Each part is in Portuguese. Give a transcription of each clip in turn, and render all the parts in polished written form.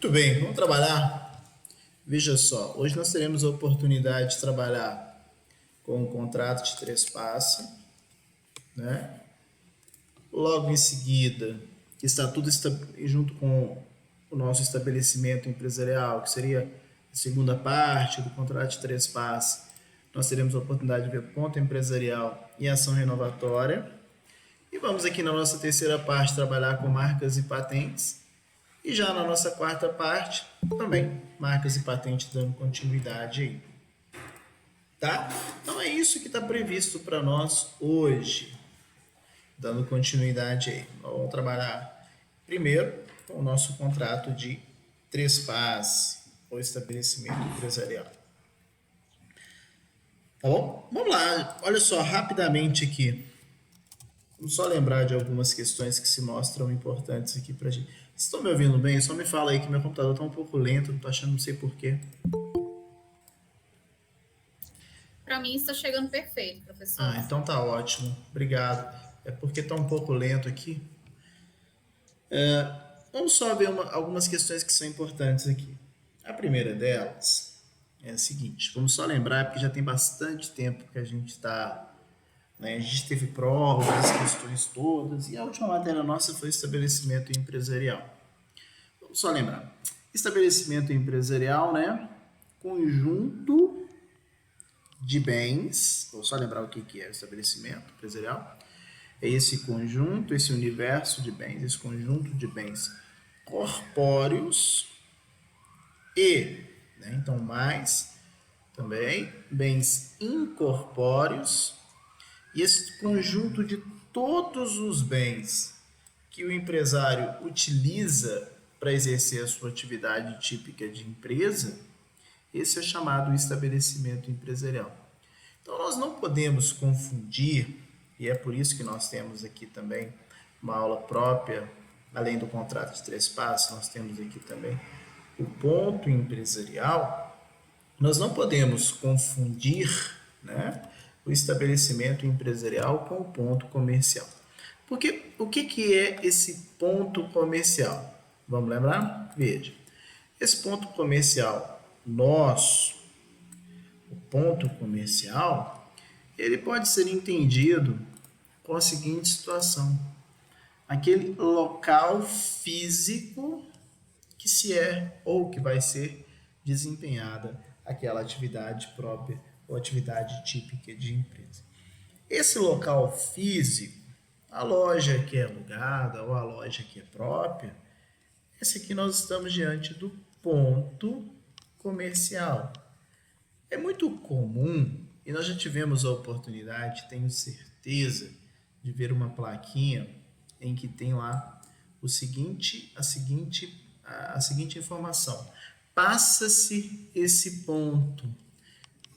Muito bem, vamos trabalhar. Veja só, hoje nós teremos a oportunidade de trabalhar com um contrato de três passos, né? Logo em seguida, que está tudo junto com o nosso estabelecimento empresarial, que seria a segunda parte do contrato de três passos. Nós teremos a oportunidade de ver ponto empresarial e ação renovatória. E vamos aqui na nossa terceira parte trabalhar com marcas e patentes. E já na nossa quarta parte, também marcas e patentes dando continuidade aí. Tá? Então é isso que está previsto para nós hoje. Dando continuidade aí. Nós vamos trabalhar primeiro com o nosso contrato de três pás, ou estabelecimento empresarial. Tá bom? Vamos lá, olha só, rapidamente aqui. Vamos só lembrar de algumas questões que se mostram importantes aqui pra gente. Vocês estão me ouvindo bem? Só me fala aí que meu computador está um pouco lento, não tô achando, não sei porquê. Para mim está chegando perfeito, professor. Ah, então tá ótimo. Obrigado. É porque tá um pouco lento aqui. Vamos só ver algumas questões que são importantes aqui. A primeira delas é a seguinte: vamos só lembrar, porque já tem bastante tempo que a gente está. Né, a gente teve provas, as questões todas, e a última matéria nossa foi estabelecimento empresarial. Vamos só lembrar: estabelecimento empresarial, né? Conjunto de bens. Vou só lembrar o que é o estabelecimento empresarial. É esse conjunto, esse universo de bens, esse conjunto de bens corpóreos e, né, então mais também, bens incorpóreos e esse conjunto de todos os bens que o empresário utiliza para exercer a sua atividade típica de empresa, esse é chamado estabelecimento empresarial. Então nós não podemos confundir, e é por isso que nós temos aqui também uma aula própria, além do contrato de três passos, nós temos aqui também o ponto empresarial. Nós não podemos confundir, né, o estabelecimento empresarial com o ponto comercial. Porque o que é esse ponto comercial? Vamos lembrar? Veja, esse ponto comercial nosso, o ponto comercial, ele pode ser entendido com a seguinte situação: aquele local físico que se é ou que vai ser desempenhada aquela atividade própria ou atividade típica de empresa. Esse local físico, a loja que é alugada ou a loja que é própria, esse aqui nós estamos diante do ponto comercial. É muito comum, e nós já tivemos a oportunidade, tenho certeza, de ver uma plaquinha em que tem lá a seguinte informação: passa-se esse ponto.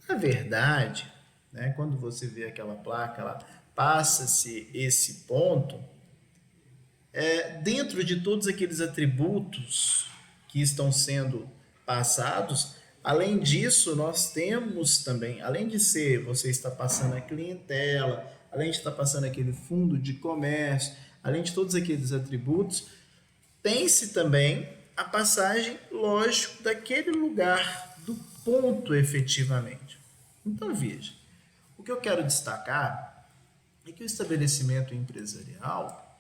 Na verdade, né, quando você vê aquela placa lá, passa-se esse ponto, dentro de todos aqueles atributos que estão sendo passados, além disso, nós temos também, além de ser você está passando a clientela, além de estar passando aquele fundo de comércio, além de todos aqueles atributos, tem-se também a passagem, lógico, daquele lugar, do ponto efetivamente. Então veja, o que eu quero destacar é que o estabelecimento empresarial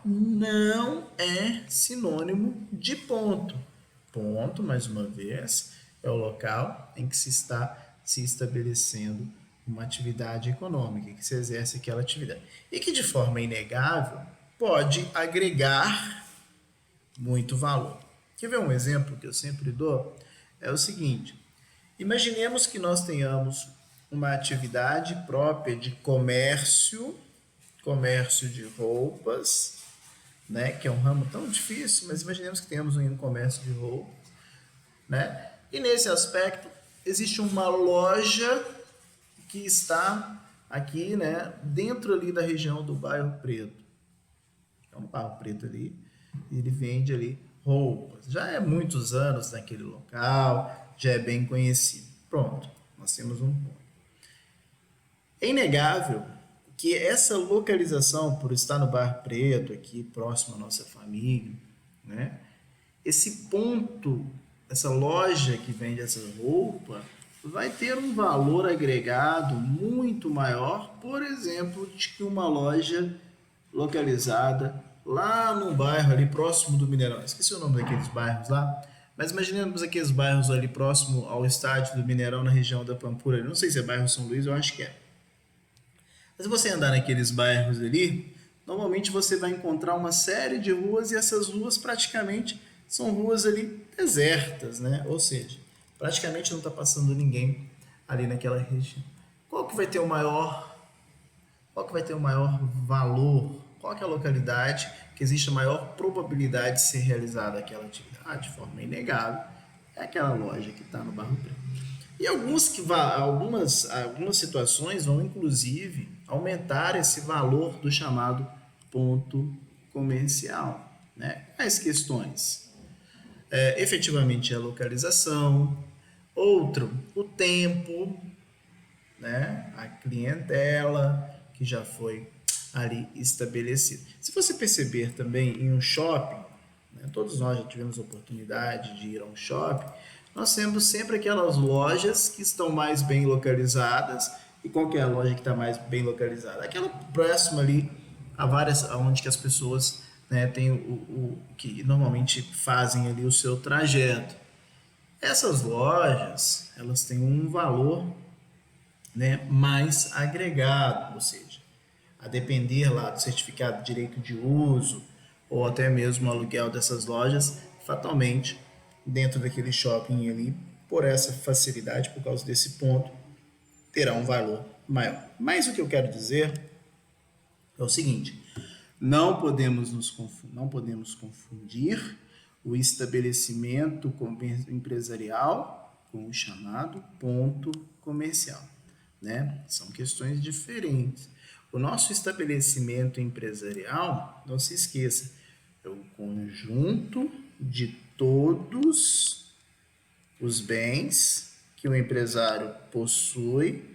não é sinônimo de ponto. Ponto, mais uma vez, é o local em que se está se estabelecendo uma atividade econômica, que se exerce aquela atividade. E que, de forma inegável, pode agregar muito valor. Quer ver um exemplo que eu sempre dou? É o seguinte: imaginemos que nós tenhamos uma atividade própria de comércio de roupas, né, que é um ramo tão difícil, mas imaginemos que tenhamos um comércio de roupas, né? E nesse aspecto existe uma loja que está aqui, né, dentro ali da região do Bairro Preto. É um Bairro Preto ali, e ele vende ali roupas. Já é muitos anos naquele local, já é bem conhecido. Pronto, nós temos um ponto. É inegável que essa localização, por estar no Bairro Preto, aqui próximo à nossa família, né, esse ponto, essa loja que vende essa roupa, vai ter um valor agregado muito maior, por exemplo, de que uma loja localizada lá num bairro ali próximo do Mineirão. Esqueci o nome daqueles bairros lá, mas imaginemos aqueles bairros ali próximo ao estádio do Mineirão, na região da Pampulha. Não sei se é bairro São Luís, eu acho que é. Mas se você andar naqueles bairros ali, normalmente você vai encontrar uma série de ruas e essas ruas praticamente são ruas ali desertas, né? Ou seja, praticamente não está passando ninguém ali naquela região. Qual que vai ter o maior, qual que vai ter o maior valor? Qual que é a localidade que existe a maior probabilidade de ser realizada aquela atividade? De forma inegável, é aquela loja que está no Barro Preto. E algumas situações vão, inclusive, aumentar esse valor do chamado ponto comercial. Né? Quais questões? Efetivamente a localização, outro, o tempo, né? A clientela que já foi ali estabelecida. Se você perceber também em um shopping, né, todos nós já tivemos oportunidade de ir a um shopping, nós temos sempre aquelas lojas que estão mais bem localizadas. E qual que é a loja que está mais bem localizada? Aquela próxima ali a várias, onde que as pessoas, né, têm o que normalmente fazem ali o seu trajeto. Essas lojas, elas têm um valor, né, mais agregado, ou seja, a depender lá do certificado de direito de uso ou até mesmo o aluguel dessas lojas, fatalmente, dentro daquele shopping ali, por essa facilidade, por causa desse ponto, terá um valor maior. Mas o que eu quero dizer é o seguinte: não podemos confundir o estabelecimento empresarial com o chamado ponto comercial, né? São questões diferentes. O nosso estabelecimento empresarial, não se esqueça, é um conjunto de todos os bens que o empresário possui,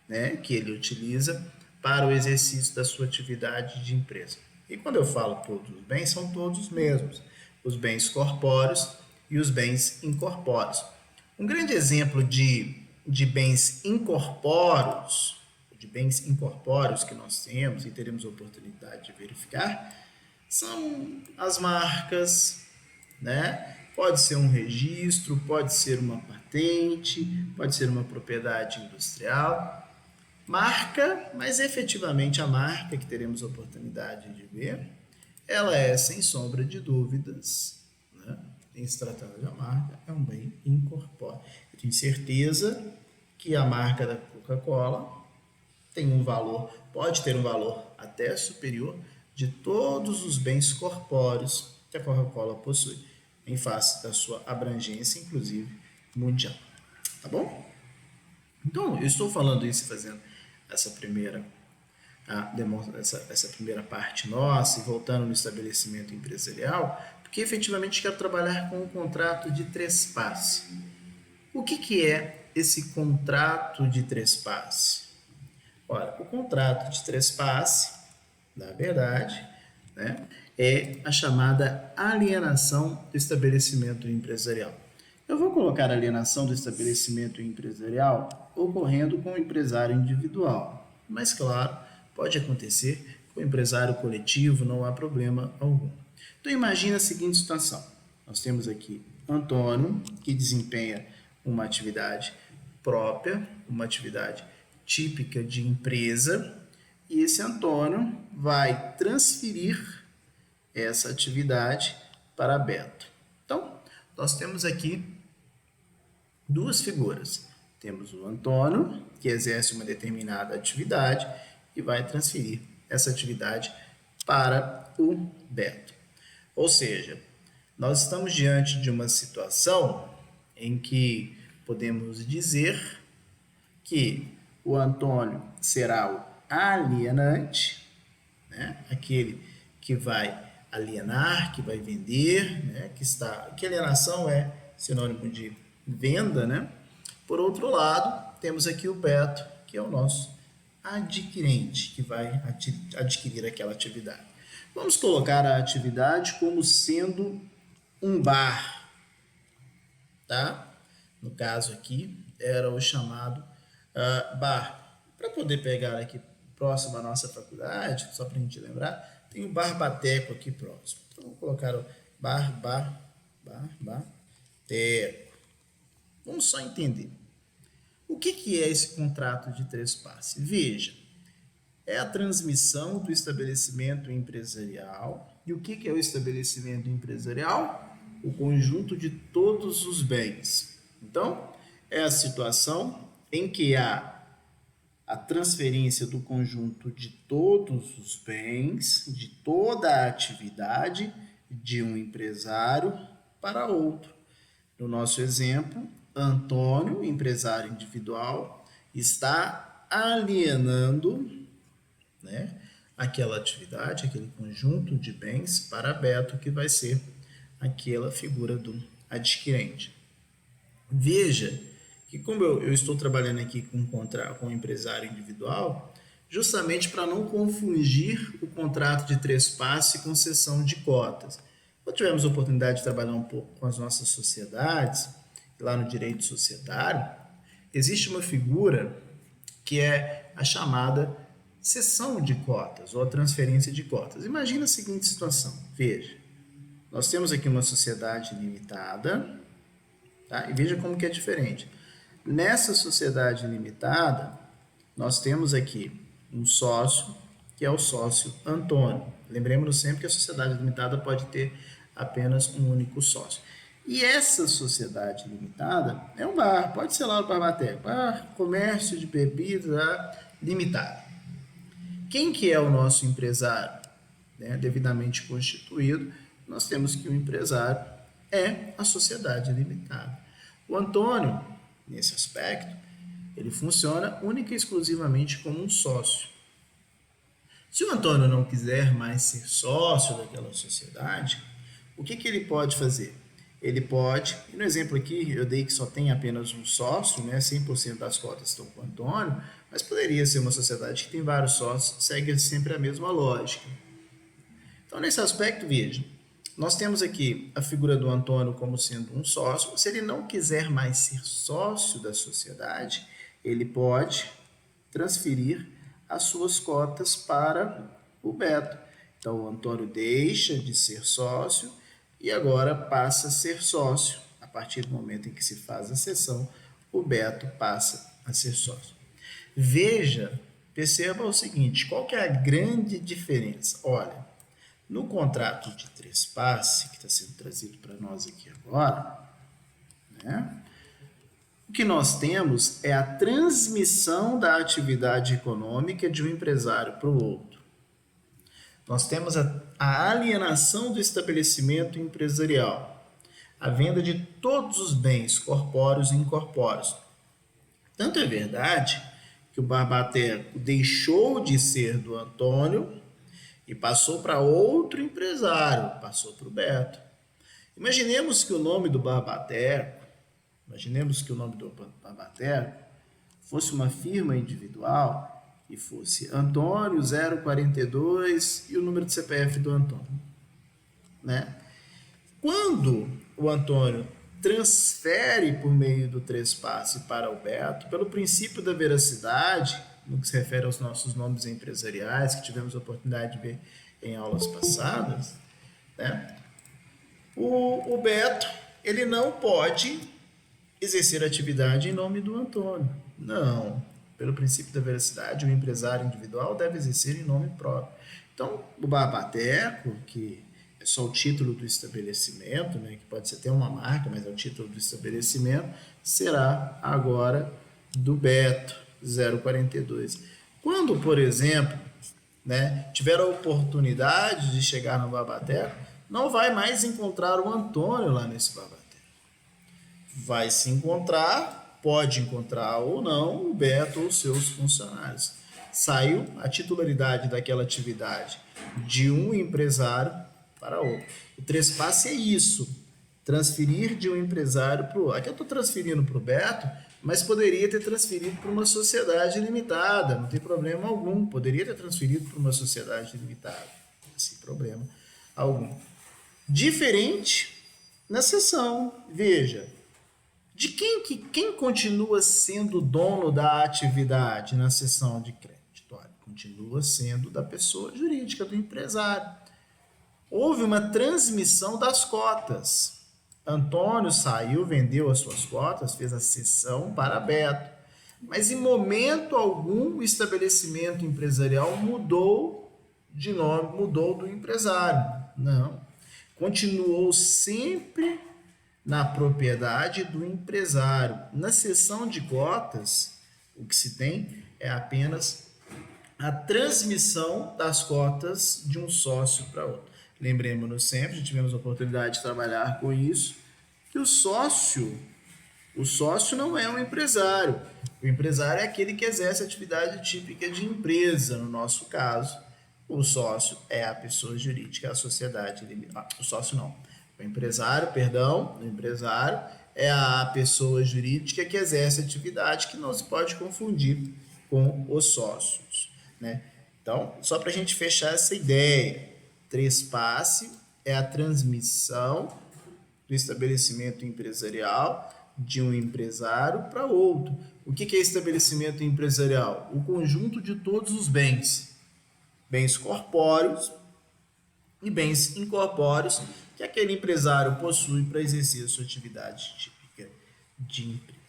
né, que ele utiliza para o exercício da sua atividade de empresa. E quando eu falo todos os bens, são todos os mesmos, os bens corpóreos e os bens incorpóreos. Um grande exemplo de bens incorpóreos, que nós temos e teremos a oportunidade de verificar, são as marcas, né? Pode ser um registro, pode ser uma patente, pode ser uma propriedade industrial. Marca, mas efetivamente a marca que teremos a oportunidade de ver, ela é, sem sombra de dúvidas, né, em se tratando de uma marca, é um bem incorpóreo. Eu tenho certeza que a marca da Coca-Cola tem um valor, pode ter um valor até superior de todos os bens corpóreos que a Coca-Cola possui, em face da sua abrangência, inclusive mundial. Tá bom? Então, eu estou falando isso, fazendo essa primeira parte nossa e voltando no estabelecimento empresarial, porque efetivamente quero trabalhar com um contrato de trespasse. O que é esse contrato de trespasse? Olha, o contrato de trespasse, na verdade, né, é a chamada alienação do estabelecimento empresarial. Eu vou colocar a alienação do estabelecimento empresarial ocorrendo com o empresário individual, mas claro, pode acontecer com o empresário coletivo, não há problema algum. Então imagine a seguinte situação: nós temos aqui Antônio, que desempenha uma atividade própria, uma atividade típica de empresa, e esse Antônio vai transferir essa atividade para Beto. Então, nós temos aqui duas figuras. Temos o Antônio, que exerce uma determinada atividade e vai transferir essa atividade para o Beto. Ou seja, nós estamos diante de uma situação em que podemos dizer que o Antônio será o alienante, né? Aquele que vai alienar, que vai vender, né? Que alienação é sinônimo de venda, né? Por outro lado, temos aqui o Beto, que é o nosso adquirente, que vai adquirir aquela atividade. Vamos colocar a atividade como sendo um bar, tá? No caso aqui, era o chamado bar. Para poder pegar aqui próximo à nossa faculdade, só para a gente lembrar, tem o Bar Bateco aqui próximo. Então, vou colocar o Bateco. Vamos só entender. O que é esse contrato de trespasse? Veja, é a transmissão do estabelecimento empresarial. E o que é o estabelecimento empresarial? O conjunto de todos os bens. Então, é a situação em que há a transferência do conjunto de todos os bens, de toda a atividade de um empresário para outro. No nosso exemplo, Antônio, empresário individual, está alienando, né, aquela atividade, aquele conjunto de bens para Beto, que vai ser aquela figura do adquirente. Veja que como eu estou trabalhando aqui com um empresário individual, justamente para não confundir o contrato de trespasse com cessão de cotas. Quando tivemos a oportunidade de trabalhar um pouco com as nossas sociedades, lá no direito societário, existe uma figura que é a chamada cessão de cotas ou a transferência de cotas. Imagina a seguinte situação, veja, nós temos aqui uma sociedade limitada, tá? E veja como que é diferente. Nessa sociedade limitada, nós temos aqui um sócio, que é o sócio Antônio. Lembremos sempre que a sociedade limitada pode ter apenas um único sócio. E essa sociedade limitada é um bar, pode ser lá o Bar Bateco, bar, comércio de bebida limitado. Quem que é o nosso empresário? Devidamente constituído, nós temos que o empresário é a sociedade limitada. O Antônio, nesse aspecto, ele funciona única e exclusivamente como um sócio. Se o Antônio não quiser mais ser sócio daquela sociedade, o que ele pode fazer? Ele pode, e no exemplo aqui eu dei que só tem apenas um sócio, 100% das cotas estão com o Antônio, mas poderia ser uma sociedade que tem vários sócios, segue sempre a mesma lógica. Então, nesse aspecto, veja, nós temos aqui a figura do Antônio como sendo um sócio. Se ele não quiser mais ser sócio da sociedade, ele pode transferir as suas cotas para o Beto. Então, o Antônio deixa de ser sócio e agora passa a ser sócio. A partir do momento em que se faz a cessão, o Beto passa a ser sócio. Veja, perceba o seguinte, qual que é a grande diferença? Olha, no contrato de trespasse, que está sendo trazido para nós aqui agora, o que nós temos é a transmissão da atividade econômica de um empresário para o outro. Nós temos a alienação do estabelecimento empresarial, a venda de todos os bens corpóreos e incorpóreos. Tanto é verdade que o Bar Bateco deixou de ser do Antônio e passou para outro empresário, passou para o Beto. Imaginemos que o nome do Bar Bateco fosse uma firma individual e fosse Antônio 042 e o número de CPF do Antônio. Quando o Antônio transfere por meio do trespasse para o Beto, pelo princípio da veracidade, no que se refere aos nossos nomes empresariais, que tivemos a oportunidade de ver em aulas passadas, o Beto ele não pode exercer atividade em nome do Antônio. Não. Pelo princípio da veracidade, o empresário individual deve exercer em nome próprio. Então, o Bar Bateco, que é só o título do estabelecimento, que pode ser até uma marca, mas é o título do estabelecimento, será agora do Beto 042. Quando, por exemplo, tiver a oportunidade de chegar no Bar Bateco, não vai mais encontrar o Antônio lá nesse Bar Bateco. Vai se encontrar, pode encontrar ou não, o Beto ou seus funcionários. Saiu a titularidade daquela atividade de um empresário para outro. O trespasse é isso, transferir de um empresário para o outro. Aqui eu estou transferindo para o Beto, mas poderia ter transferido para uma sociedade limitada, não tem problema algum. Poderia ter transferido para uma sociedade limitada, sem problema algum. Diferente na cessão. Veja, quem continua sendo dono da atividade na cessão de crédito? Olha, continua sendo da pessoa jurídica, do empresário. Houve uma transmissão das cotas. Antônio saiu, vendeu as suas cotas, fez a cessão para Beto. Mas em momento algum o estabelecimento empresarial mudou de nome, mudou do empresário. Não. Continuou sempre na propriedade do empresário. Na cessão de cotas, o que se tem é apenas a transmissão das cotas de um sócio para outro. Lembremos-nos sempre, já tivemos a oportunidade de trabalhar com isso, que o sócio não é um empresário. O empresário é aquele que exerce atividade típica de empresa, no nosso caso. O sócio é a pessoa jurídica, a sociedade limitada. O sócio não. O empresário é a pessoa jurídica que exerce atividade, que não se pode confundir com os sócios, né? Então, só para a gente fechar essa ideia, trespasse é a transmissão do estabelecimento empresarial de um empresário para outro. O que é estabelecimento empresarial? O conjunto de todos os bens corpóreos e bens incorpóreos que aquele empresário possui para exercer a sua atividade típica de empresa.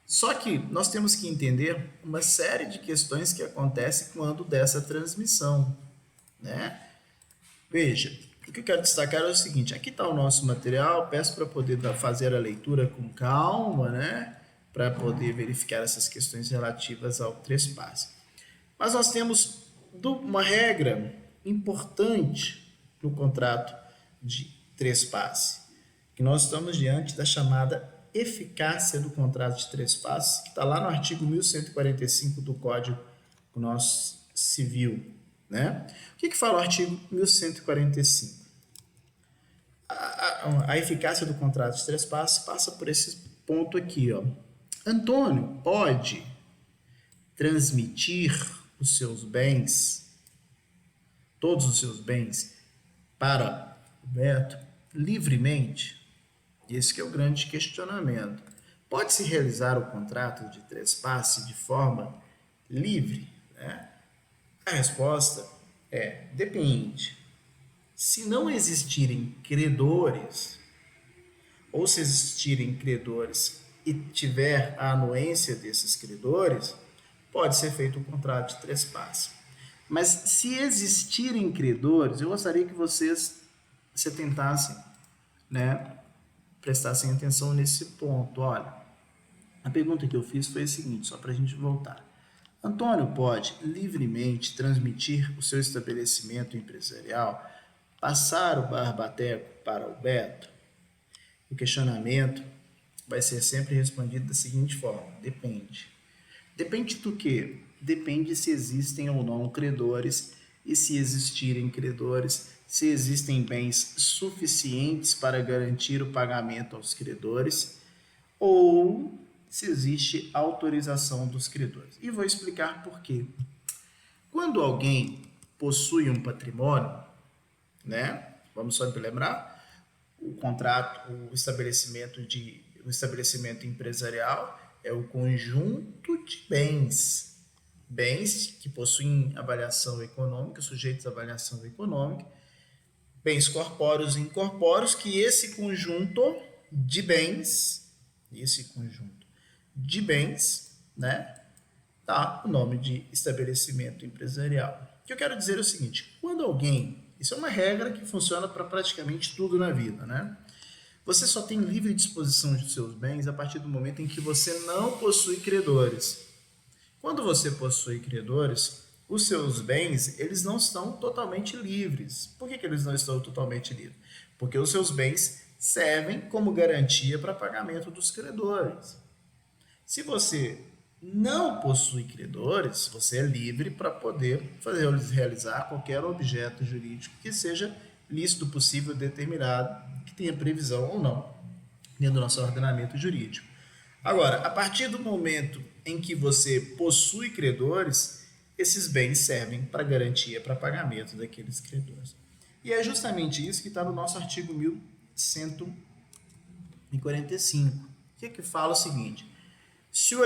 Só que nós temos que entender uma série de questões que acontecem quando dessa transmissão, né? Veja, o que eu quero destacar é o seguinte: aqui está o nosso material, peço para poder fazer a leitura com calma, né? Para poder verificar essas questões relativas ao trespasse. Mas nós temos uma regra importante no contrato de trespasse, que nós estamos diante da chamada eficácia do contrato de trespasse, que está lá no artigo 1145 do Código nosso Civil, né? O que fala o artigo 1145? A eficácia do contrato de trespasse passa por esse ponto aqui, ó. Antônio pode transmitir os seus bens, todos os seus bens, para o Beto livremente? Esse que é o grande questionamento. Pode-se realizar o contrato de trespasse de forma livre, né? A resposta é: depende. Se não existirem credores, ou se existirem credores e tiver a anuência desses credores, pode ser feito um contrato de trespasse. Mas se existirem credores, eu gostaria que vocês se atentassem, né, prestassem atenção nesse ponto. Olha, a pergunta que eu fiz foi a seguinte, só para a gente voltar. Antônio pode livremente transmitir o seu estabelecimento empresarial, passar o barbateco para o Beto? O questionamento vai ser sempre respondido da seguinte forma: depende. Depende do quê? Depende se existem ou não credores, e se existirem credores, se existem bens suficientes para garantir o pagamento aos credores, ou se existe autorização dos credores. E vou explicar por quê. Quando alguém possui um patrimônio, né? Vamos só lembrar, o contrato, o estabelecimento empresarial é o conjunto de bens que possuem avaliação econômica, sujeitos à avaliação econômica, bens corpóreos e incorpóreos, que esse conjunto de bens, né, dá o nome de estabelecimento empresarial. O que eu quero dizer é o seguinte: quando alguém, isso é uma regra que funciona para praticamente tudo na vida, né? Você só tem livre disposição de seus bens a partir do momento em que você não possui credores. Quando você possui credores, os seus bens, eles não estão totalmente livres. Por que eles não estão totalmente livres? Porque os seus bens servem como garantia para pagamento dos credores. Se você não possui credores, você é livre para poder realizar qualquer objeto jurídico que seja lícito, possível, determinado, que tenha previsão ou não dentro do nosso ordenamento jurídico. Agora, a partir do momento em que você possui credores, esses bens servem para garantia, para pagamento daqueles credores. E é justamente isso que está no nosso artigo 145, que fala o seguinte: se ao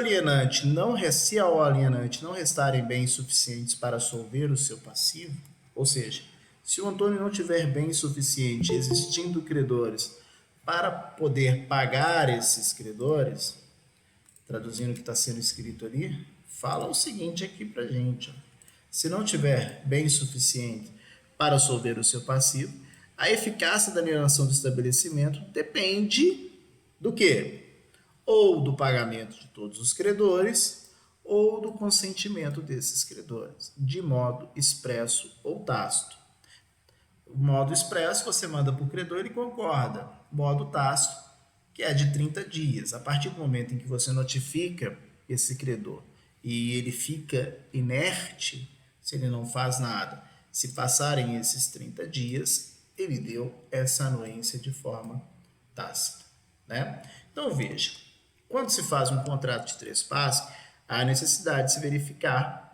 alienante não restarem bens suficientes para solver o seu passivo, ou seja, se o Antônio não tiver bens suficientes existindo credores para poder pagar esses credores, traduzindo o que está sendo escrito ali, fala o seguinte aqui para gente: ó. Se não tiver bem suficiente para solver o seu passivo, a eficácia da alienação do estabelecimento depende do quê? Ou do pagamento de todos os credores, ou do consentimento desses credores, de modo expresso ou tácito. O modo expresso você manda para o credor e ele concorda. Modo tácito, que é de 30 dias. A partir do momento em que você notifica esse credor e ele fica inerte, se ele não faz nada, se passarem esses 30 dias, ele deu essa anuência de forma tácita, né? Então veja, quando se faz um contrato de 3 passos, há necessidade de se verificar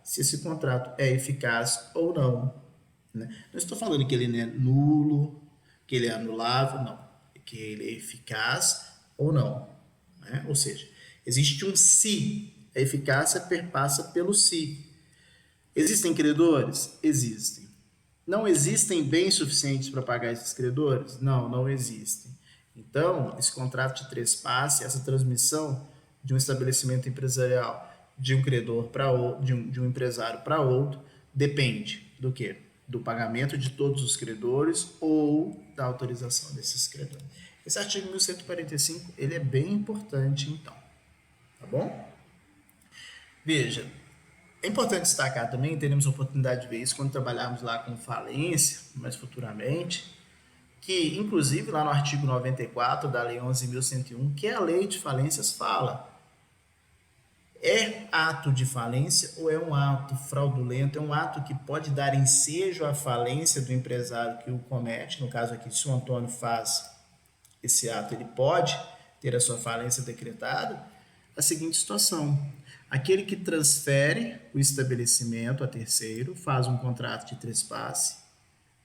se esse contrato é eficaz ou não, né? Não estou falando que ele não é nulo, que ele é anulável, não. Que ele é eficaz ou não, né? Ou seja, existe um se. A eficácia perpassa pelo se. Existem credores? Existem. Não existem bens suficientes para pagar esses credores? Não, não existem. Então, esse contrato de 3 passos, essa transmissão de um estabelecimento empresarial de um credor para outro, de um empresário para outro, depende do quê? Do pagamento de todos os credores ou da autorização desses credores. Esse artigo 1145, ele é bem importante, então. Tá bom? Veja, é importante destacar também, teremos a oportunidade de ver isso quando trabalharmos lá com falência, mais futuramente, que, inclusive, lá no artigo 94 da Lei 11.101, que é a lei de falências, fala: é ato de falência ou é um ato fraudulento? É um ato que pode dar ensejo à falência do empresário que o comete. No caso aqui, se o Antônio faz esse ato, ele pode ter a sua falência decretada. A seguinte situação: aquele que transfere o estabelecimento a terceiro, faz um contrato de trespasse,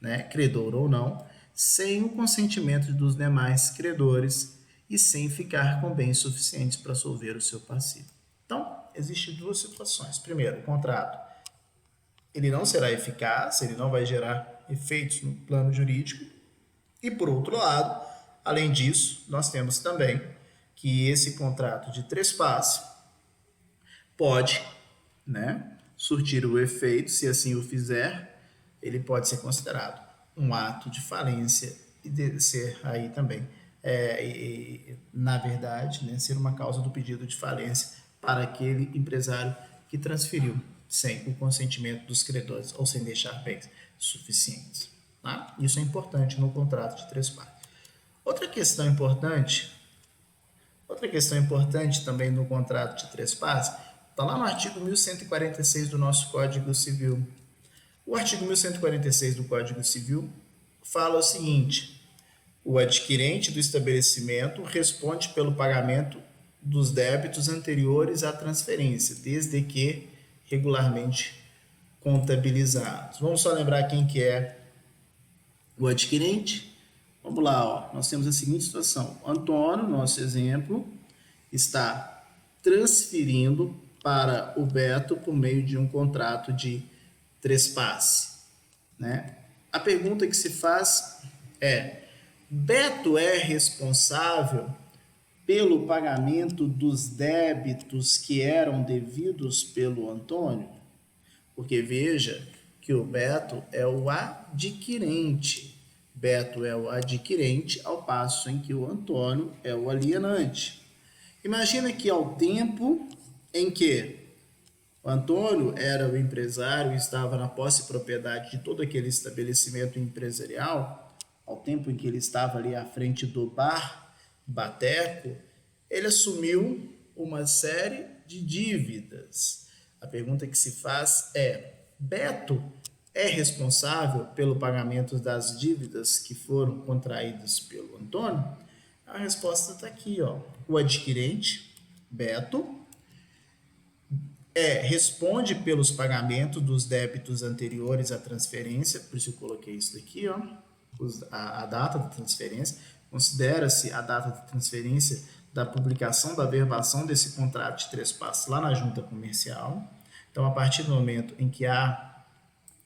né, credor ou não, sem o consentimento dos demais credores e sem ficar com bens suficientes para solver o seu passivo. Então, existem 2 situações. Primeiro, o contrato ele não será eficaz, ele não vai gerar efeitos no plano jurídico. E, por outro lado, além disso, nós temos também que esse contrato de trespasse pode, né, surtir o efeito, se assim o fizer, ele pode ser considerado um ato de falência e de ser aí também, na verdade, né, ser uma causa do pedido de falência para aquele empresário que transferiu sem o consentimento dos credores ou sem deixar bens suficientes. Tá? Isso é importante no contrato de 3 partes. Outra questão importante também no contrato de 3 partes está lá no artigo 1146 do nosso Código Civil. O artigo 1146 do Código Civil fala o seguinte: o adquirente do estabelecimento responde pelo pagamento dos débitos anteriores à transferência, desde que regularmente contabilizados. Vamos só lembrar quem que é o adquirente? Vamos lá, ó. Nós temos a seguinte situação: Antônio, nosso exemplo, está transferindo para o Beto por meio de um contrato de trespasse, né? A pergunta que se faz é: Beto é responsável pelo pagamento dos débitos que eram devidos pelo Antônio? Porque veja que o Beto é o adquirente. Beto é o adquirente, ao passo em que o Antônio é o alienante. Imagina que ao tempo em que o Antônio era o empresário e estava na posse e propriedade de todo aquele estabelecimento empresarial, ao tempo em que ele estava ali à frente do bar, Bateco, ele assumiu uma série de dívidas. A pergunta que se faz é: Beto é responsável pelo pagamento das dívidas que foram contraídas pelo Antônio? A resposta está aqui, ó. O adquirente, Beto, responde pelos pagamentos dos débitos anteriores à transferência, por isso eu coloquei isso daqui, ó. a data da transferência, considera-se a data de transferência da publicação da averbação desse contrato de 3 passos lá na junta comercial. Então, a partir do momento em que há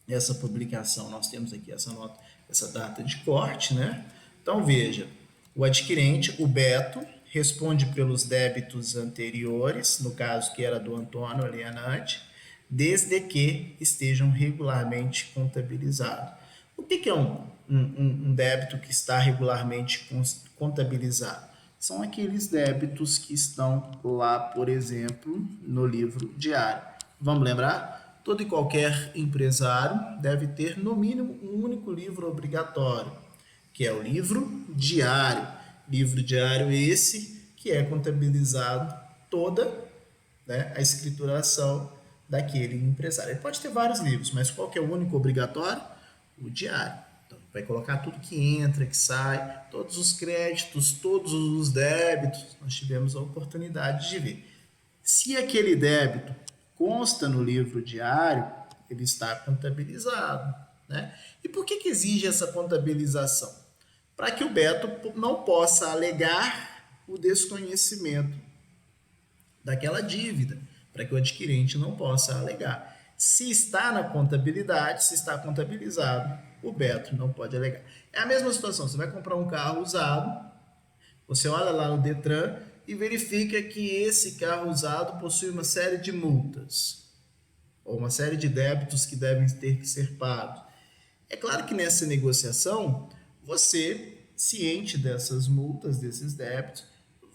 essa publicação, nós temos aqui essa nota, essa data de corte, né? Então, veja, o adquirente, o Beto, responde pelos débitos anteriores, no caso que era do Antônio alienante, desde que estejam regularmente contabilizados. O que é um débito que está regularmente contabilizado? São aqueles débitos que estão lá, por exemplo, no livro diário. Vamos lembrar? Todo e qualquer empresário deve ter, no mínimo, um único livro obrigatório, que é o livro diário. Livro diário esse que é contabilizado toda, né, a escrituração daquele empresário. Ele pode ter vários livros, mas qual que é o único obrigatório? O diário. Então, vai colocar tudo que entra, que sai, todos os créditos, todos os débitos. Nós tivemos a oportunidade de ver. Se aquele débito consta no livro diário, ele está contabilizado, né? E por que exige essa contabilização? Para que o Beto não possa alegar o desconhecimento daquela dívida, para que o adquirente não possa alegar. Se está na contabilidade, se está contabilizado, o Beto não pode alegar. É a mesma situação, você vai comprar um carro usado, você olha lá no Detran e verifica que esse carro usado possui uma série de multas, ou uma série de débitos que devem ter que ser pagos. É claro que nessa negociação, você, ciente dessas multas, desses débitos,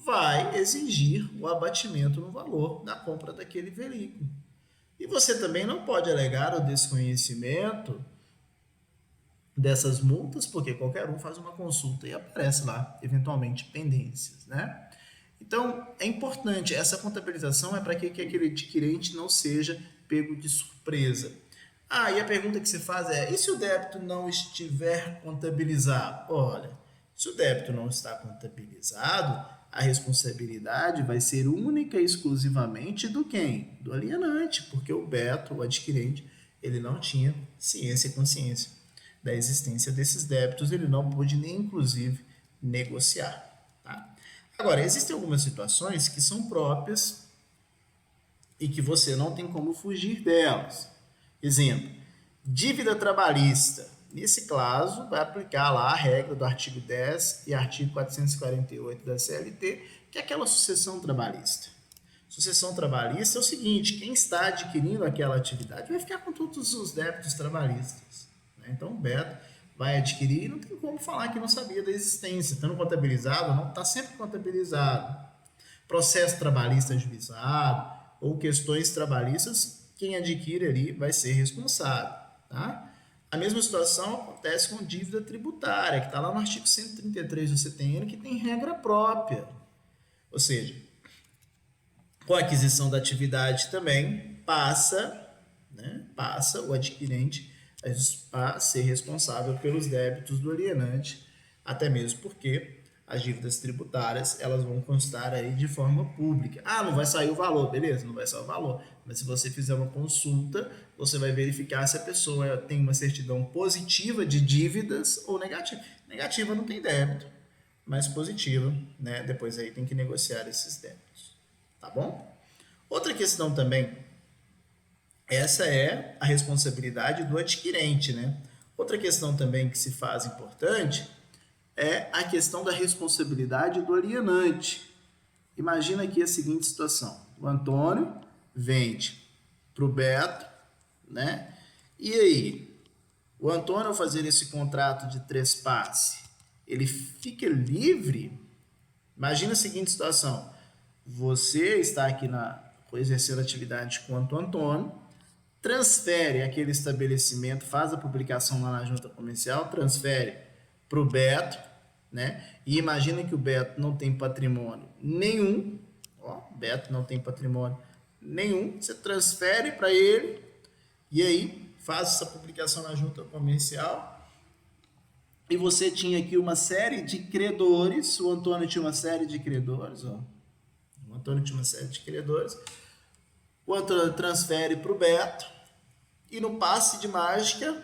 vai exigir o abatimento no valor da compra daquele veículo. E você também não pode alegar o desconhecimento dessas multas, porque qualquer um faz uma consulta e aparece lá, eventualmente, pendências, né? Então, é importante, essa contabilização é para que aquele adquirente não seja pego de surpresa. Ah, e a pergunta que se faz é, e se o débito não estiver contabilizado? Olha, se o débito não está contabilizado, a responsabilidade vai ser única e exclusivamente do quem? Do alienante, porque o Beto, o adquirente, ele não tinha ciência e consciência da existência desses débitos, ele não pôde nem, inclusive, negociar. Tá? Agora, existem algumas situações que são próprias e que você não tem como fugir delas. Exemplo, dívida trabalhista. Nesse caso, vai aplicar lá a regra do artigo 10 e artigo 448 da CLT, que é aquela sucessão trabalhista. Sucessão trabalhista é o seguinte, quem está adquirindo aquela atividade vai ficar com todos os débitos trabalhistas. Então, o Beto vai adquirir e não tem como falar que não sabia da existência. Estando contabilizado, não está sempre contabilizado. Processo trabalhista ajuizado ou questões trabalhistas, quem adquire ali vai ser responsável. Tá? A mesma situação acontece com dívida tributária, que está lá no artigo 133 do CTN, que tem regra própria. Ou seja, com a aquisição da atividade também passa o adquirente a ser responsável pelos débitos do alienante, até mesmo porque as dívidas tributárias elas vão constar aí de forma pública. Ah, não vai sair o valor, beleza, não vai sair o valor. Mas se você fizer uma consulta, você vai verificar se a pessoa tem uma certidão positiva de dívidas ou negativa. Negativa não tem débito, mas positiva, né? Depois aí tem que negociar esses débitos, tá bom? Outra questão também, essa é a responsabilidade do adquirente, né? Outra questão também que se faz importante é a questão da responsabilidade do alienante. Imagina aqui a seguinte situação. O Antônio vende para o Beto, né? E aí, o Antônio, ao fazer esse contrato de 3 passes, ele fica livre? Imagina a seguinte situação. Você está aqui exercendo atividade com o Antônio, transfere aquele estabelecimento, faz a publicação lá na junta comercial, transfere para o Beto, né? E imagina que o Beto não tem patrimônio nenhum, Beto não tem patrimônio nenhum, você transfere para ele e aí faz essa publicação na junta comercial e você tinha aqui uma série de credores, o Antônio tinha uma série de credores, o Antônio tinha uma série de credores, o Antônio transfere para o Beto e no passe de mágica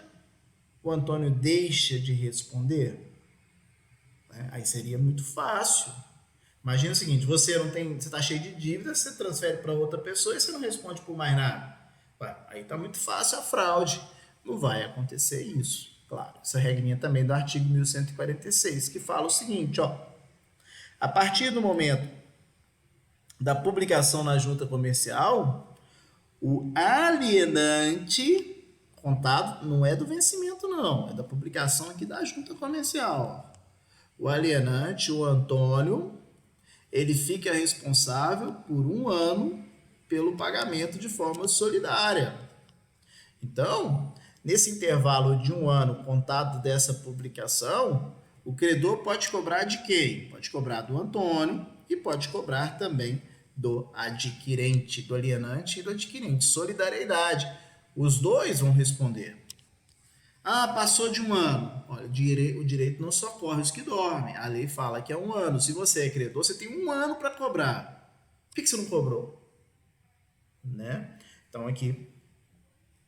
o Antônio deixa de responder? Aí seria muito fácil. Imagina o seguinte, você está cheio de dívidas, você transfere para outra pessoa e você não responde por mais nada. Aí está muito fácil a fraude. Não vai acontecer isso. Claro, essa regrinha também do artigo 1146, que fala o seguinte, ó. A partir do momento da publicação na junta comercial, o alienante contado não é do vencimento, não, é da publicação aqui da junta comercial. O alienante, o Antônio, ele fica responsável por 1 ano pelo pagamento de forma solidária. Então, nesse intervalo de 1 ano contado dessa publicação, o credor pode cobrar de quem? Pode cobrar do Antônio e pode cobrar também do adquirente, do alienante e do adquirente. Solidariedade. Os dois vão responder. Passou de 1 ano. Olha, o direito não socorre os que dormem. A lei fala que é 1 ano. Se você é credor, você tem 1 ano para cobrar. Por que você não cobrou? Né? Então, aqui,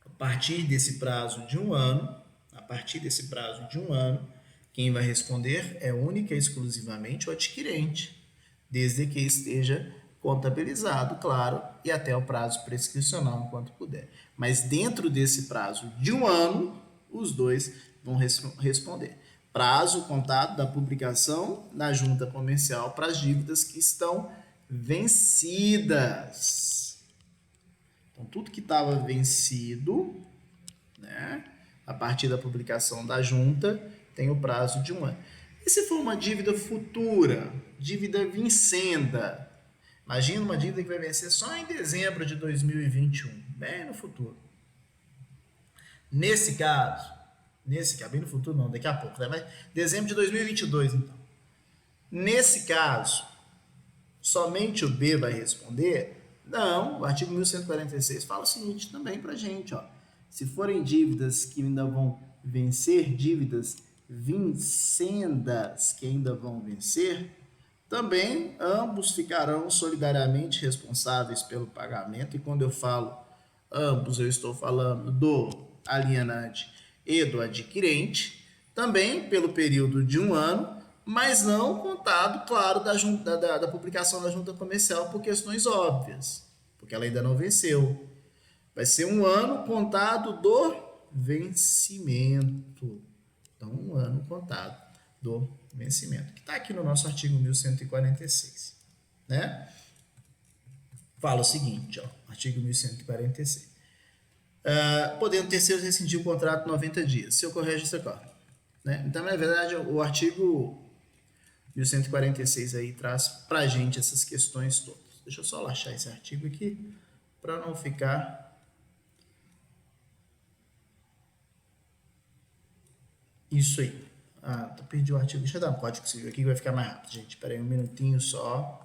a partir desse prazo de 1 ano, quem vai responder é única e exclusivamente o adquirente, desde que esteja contabilizado, claro, e até o prazo prescricional, enquanto puder. Mas dentro desse prazo de 1 ano, os dois vão responder. Prazo contado da publicação na junta comercial para as dívidas que estão vencidas. Então, tudo que estava vencido, né, a partir da publicação da junta, tem o prazo de 1 ano. E se for uma dívida futura, dívida vincenda? Imagina uma dívida que vai vencer só em dezembro de 2021, bem no futuro. Nesse caso, bem no futuro não, daqui a pouco, né? Mas dezembro de 2022, então. Nesse caso, somente o B vai responder? Não, o artigo 1146 fala o seguinte também pra gente, ó. Se forem dívidas que ainda vão vencer, dívidas vincendas que ainda vão vencer, também ambos ficarão solidariamente responsáveis pelo pagamento. E quando eu falo ambos, eu estou falando do alienante e do adquirente, também pelo período de 1 ano, mas não contado, claro, da publicação da junta comercial por questões óbvias, porque ela ainda não venceu. Vai ser 1 ano contado do vencimento. Então, 1 ano contado do vencimento, que está aqui no nosso artigo 1146. Né? Fala o seguinte, ó, artigo 1146. Podendo terceiros rescindir o contrato em 90 dias, se ocorrer justa causa. Né? Então, na verdade, o artigo 1146 aí traz para a gente essas questões todas. Deixa eu só laxar esse artigo aqui, para não ficar... Isso aí. Perdi o artigo. Deixa eu dar um código civil aqui que vai ficar mais rápido, gente. Espera aí um minutinho só.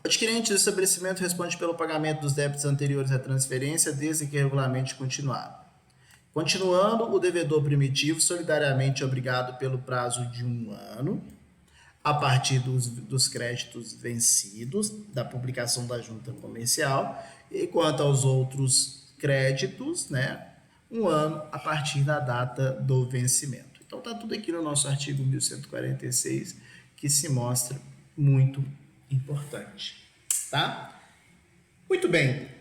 O adquirente do estabelecimento responde pelo pagamento dos débitos anteriores à transferência, desde que regularmente continuado. Continuando, o devedor primitivo solidariamente obrigado pelo prazo de 1 ano, a partir dos créditos vencidos, da publicação da junta comercial, e quanto aos outros créditos, né, 1 ano a partir da data do vencimento. Então, está tudo aqui no nosso artigo 1146, que se mostra muito importante, tá? Muito bem.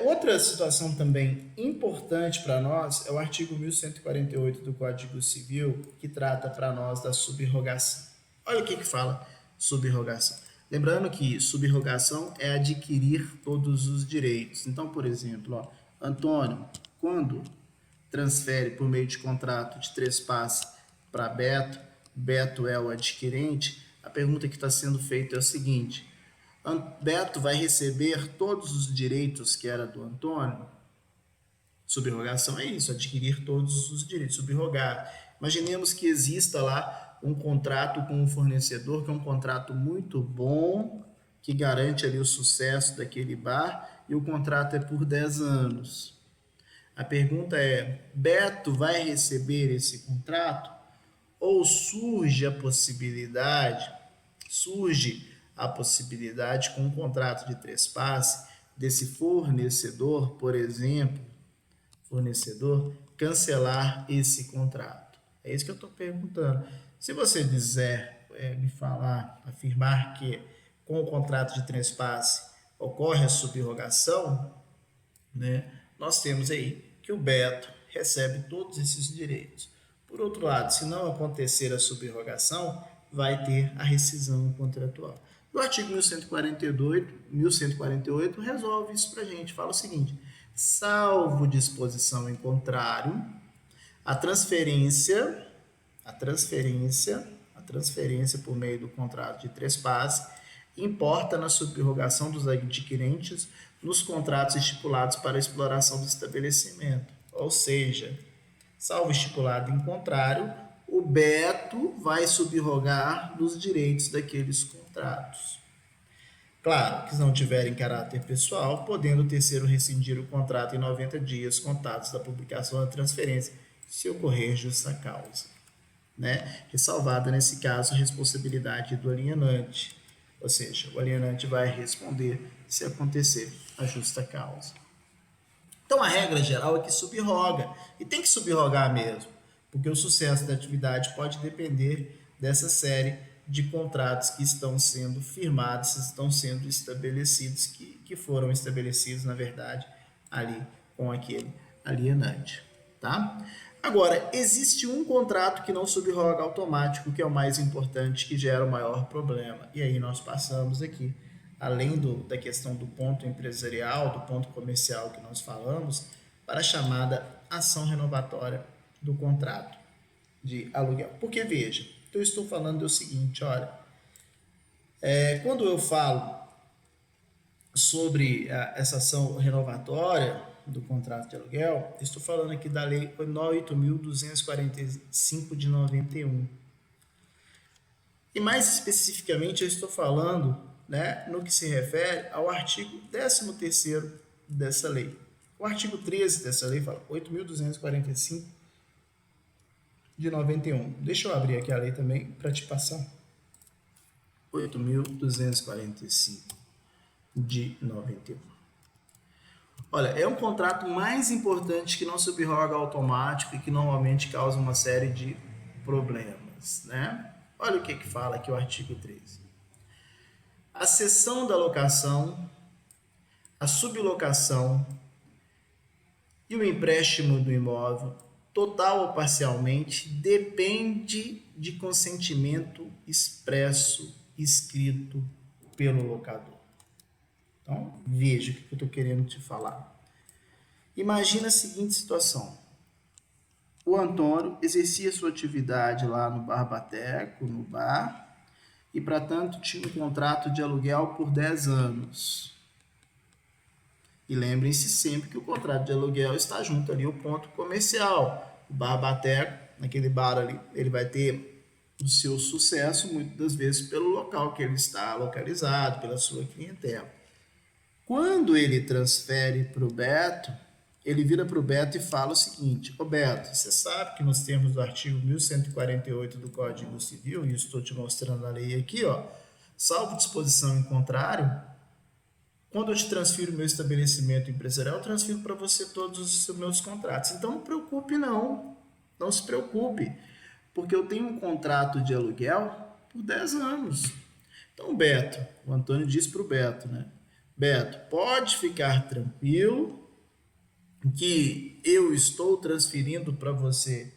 Outra situação também importante para nós é o artigo 1148 do Código Civil, que trata para nós da subrrogação. Olha o que fala subrrogação. Lembrando que subrrogação é adquirir todos os direitos. Então, por exemplo, ó, Antônio, quando transfere por meio de contrato de 3 passes para Beto, Beto é o adquirente, a pergunta que está sendo feita é o seguinte: Beto vai receber todos os direitos que era do Antônio? Subrrogação é isso, adquirir todos os direitos, subrrogar. Imaginemos que exista lá um contrato com um fornecedor, que é um contrato muito bom, que garante ali o sucesso daquele bar, e o contrato é por 10 anos. A pergunta é: Beto vai receber esse contrato? ou surge a possibilidade com um contrato de trespasse desse fornecedor, por exemplo, cancelar esse contrato? É isso que eu estou perguntando. Se você quiser me falar, afirmar que com o contrato de trespasse ocorre a subrogação, né, nós temos aí que o Beto recebe todos esses direitos. Por outro lado, se não acontecer a subrogação, vai ter a rescisão contratual. O artigo 1148 resolve isso para a gente. Fala o seguinte: salvo disposição em contrário, a transferência por meio do contrato de trespasse importa na subrogação dos adquirentes nos contratos estipulados para a exploração do estabelecimento. Ou seja, salvo estipulado em contrário, o Beto vai subrogar dos direitos daqueles contratos. Claro que se não tiverem caráter pessoal, podendo o terceiro rescindir o contrato em 90 dias contados da publicação da transferência, se ocorrer justa causa. Né? Ressalvada, nesse caso, a responsabilidade do alienante. Ou seja, o alienante vai responder se acontecer a justa causa. Então, a regra geral é que subroga, e tem que subrogar mesmo, porque o sucesso da atividade pode depender dessa série de contratos que estão sendo firmados, estão sendo estabelecidos, que foram estabelecidos, na verdade, ali com aquele alienante. Tá? Agora, existe um contrato que não subroga automático, que é o mais importante, que gera o maior problema. E aí nós passamos aqui, além da questão do ponto empresarial, do ponto comercial que nós falamos, para a chamada ação renovatória do contrato de aluguel. Porque, veja, eu estou falando o seguinte, olha, quando eu falo sobre essa ação renovatória do contrato de aluguel, estou falando aqui da Lei 8.245 de 91. E mais especificamente eu estou falando, né, no que se refere ao artigo 13º dessa lei. O artigo 13 dessa lei fala 8.245 de 91. Deixa eu abrir aqui a lei também para te passar. 8.245 de 91. Olha, é um contrato mais importante que não subroga automático e que normalmente causa uma série de problemas, né? Olha o que fala aqui o artigo 13. A cessão da locação, a sublocação e o empréstimo do imóvel, total ou parcialmente, depende de consentimento expresso, escrito pelo locador. Então, veja o que eu estou querendo te falar. Imagina a seguinte situação. O Antônio exercia sua atividade lá no Barbateco, no bar, e, para tanto, tinha um contrato de aluguel por 10 anos. E lembrem-se sempre que o contrato de aluguel está junto ali ao ponto comercial. O Barbateco, naquele bar ali, ele vai ter o seu sucesso, muitas das vezes, pelo local que ele está localizado, pela sua clientela. Quando ele transfere para o Beto, ele vira para o Beto e fala o seguinte: ô Beto, você sabe que nos termos do artigo 1148 do Código Civil, e estou te mostrando a lei aqui, ó, salvo disposição em contrário, quando eu te transfiro meu estabelecimento empresarial, eu transfiro para você todos os meus contratos. Então não preocupe não se preocupe, porque eu tenho um contrato de aluguel por 10 anos. Então o Antônio diz para o Beto, né? Beto, pode ficar tranquilo que eu estou transferindo para você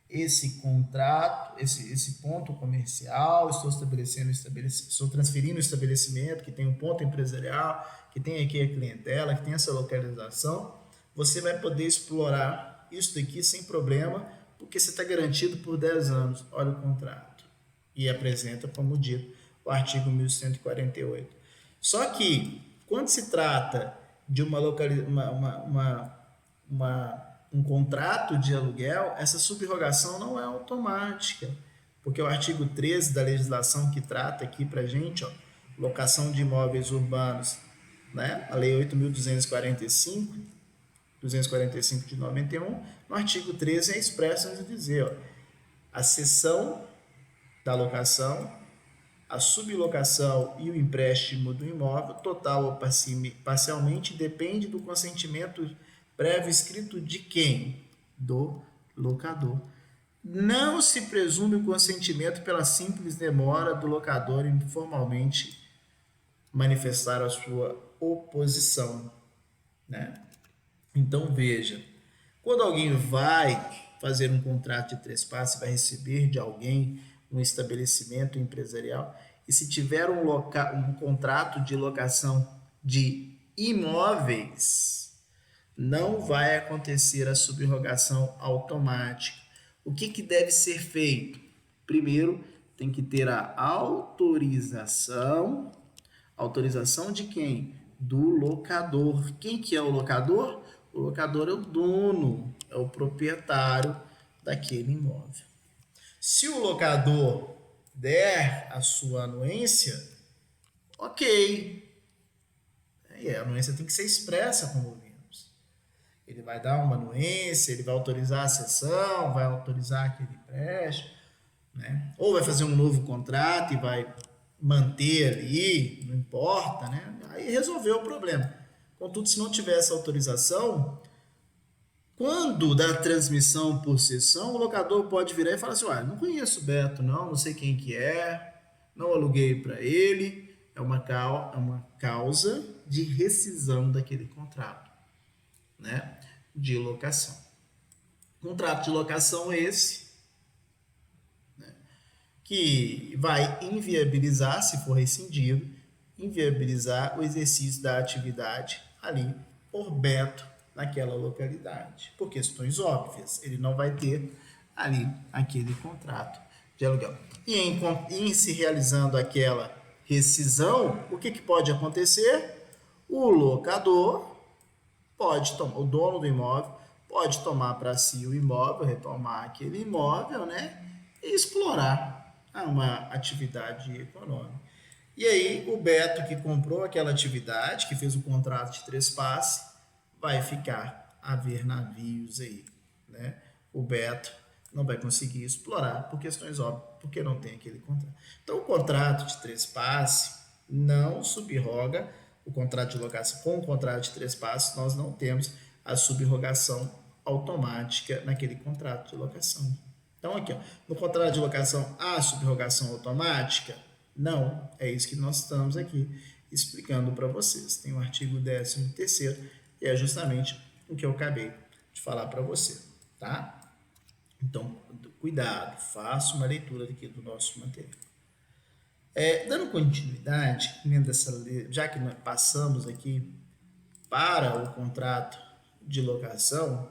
esse contrato, esse ponto comercial, estou transferindo o estabelecimento que tem um ponto empresarial, que tem aqui a clientela, que tem essa localização. Você vai poder explorar isso daqui sem problema, porque você está garantido por 10 anos. Olha o contrato. E apresenta, como dito, o artigo 1148. Só que, quando se trata de um contrato de aluguel, essa subrogação não é automática, porque o artigo 13 da legislação que trata aqui para a gente, ó, locação de imóveis urbanos, né? A Lei 8.245 de 91, no artigo 13 é expresso de dizer, ó, a cessão da locação, a sublocação e o empréstimo do imóvel, total ou parcialmente, depende do consentimento prévio escrito de quem? Do locador. Não se presume o consentimento pela simples demora do locador em formalmente manifestar a sua oposição, né? Então veja, quando alguém vai fazer um contrato de trespasse, vai receber de alguém um estabelecimento empresarial, e se tiver um contrato de locação de imóveis, não vai acontecer a subrogação automática. O que deve ser feito? Primeiro, tem que ter a autorização. Autorização de quem? Do locador. Quem que é o locador? O locador é o dono, é o proprietário daquele imóvel. Se o locador der a sua anuência, ok. E a anuência tem que ser expressa, como vimos. Ele vai dar uma anuência, ele vai autorizar a cessão, vai autorizar aquele empréstimo, né? Ou vai fazer um novo contrato e vai manter ali, não importa, né? Aí resolveu o problema. Contudo, se não tiver essa autorização, quando da transmissão por cessão, o locador pode virar e falar assim: olha, não conheço o Beto, não sei quem que é, não aluguei para ele, é uma causa de rescisão daquele contrato, né, de locação. Contrato de locação esse, né, que vai inviabilizar, se for rescindido, inviabilizar o exercício da atividade ali por Beto naquela localidade, por questões óbvias. Ele não vai ter ali aquele contrato de aluguel. E em se realizando aquela rescisão, o que pode acontecer? O locador pode tomar, o dono do imóvel pode tomar para si o imóvel, retomar aquele imóvel, né, e explorar uma atividade econômica. E aí o Beto que comprou aquela atividade, que fez o contrato de trespasse, vai ficar a ver navios aí, né? O Beto não vai conseguir explorar por questões óbvias, porque não tem aquele contrato. Então, o contrato de trespasse não subroga o contrato de locação. Com o contrato de trespasse, nós não temos a subrogação automática naquele contrato de locação. Então, aqui, ó, no contrato de locação, há subrogação automática? Não, é isso que nós estamos aqui explicando para vocês. Tem o artigo 13º, e é justamente o que eu acabei de falar para você, tá? Então, cuidado, faça uma leitura aqui do nosso material. Dando continuidade, já que nós passamos aqui para o contrato de locação,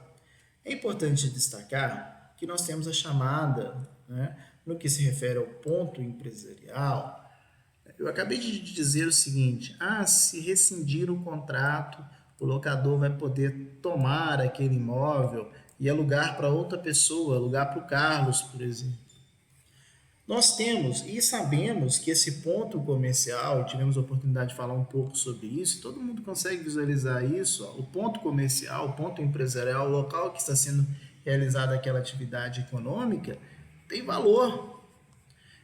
é importante destacar que nós temos a chamada, né, no que se refere ao ponto empresarial. Eu acabei de dizer o seguinte: se rescindir o contrato, o locador vai poder tomar aquele imóvel e alugar para outra pessoa, alugar para o Carlos, por exemplo. Nós temos e sabemos que esse ponto comercial, e tivemos a oportunidade de falar um pouco sobre isso, todo mundo consegue visualizar isso, ó, o ponto comercial, o ponto empresarial, o local que está sendo realizada aquela atividade econômica, tem valor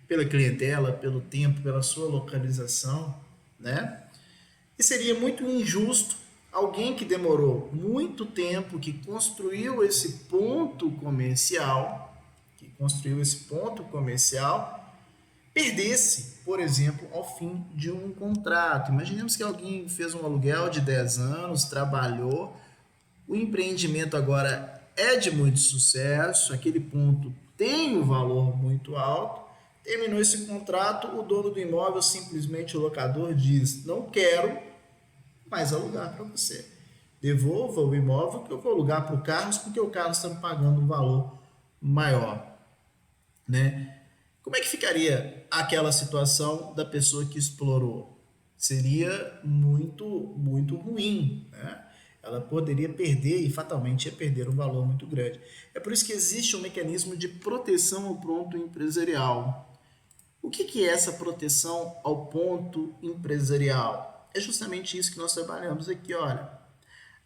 pela clientela, pelo tempo, pela sua localização, né? E seria muito injusto alguém que demorou muito tempo, que construiu esse ponto comercial, perdesse, por exemplo, ao fim de um contrato. Imaginemos que alguém fez um aluguel de 10 anos, trabalhou, o empreendimento agora é de muito sucesso, aquele ponto tem um valor muito alto, terminou esse contrato, o dono do imóvel, simplesmente o locador, diz: não quero mais alugar para você. Devolva o imóvel que eu vou alugar para o Carlos, porque o Carlos está me pagando um valor maior, né? Como é que ficaria aquela situação da pessoa que explorou? Seria muito, muito ruim, né? Ela poderia perder e fatalmente ia perder um valor muito grande. É por isso que existe um mecanismo de proteção ao ponto empresarial. O que é essa proteção ao ponto empresarial? É justamente isso que nós trabalhamos aqui, olha.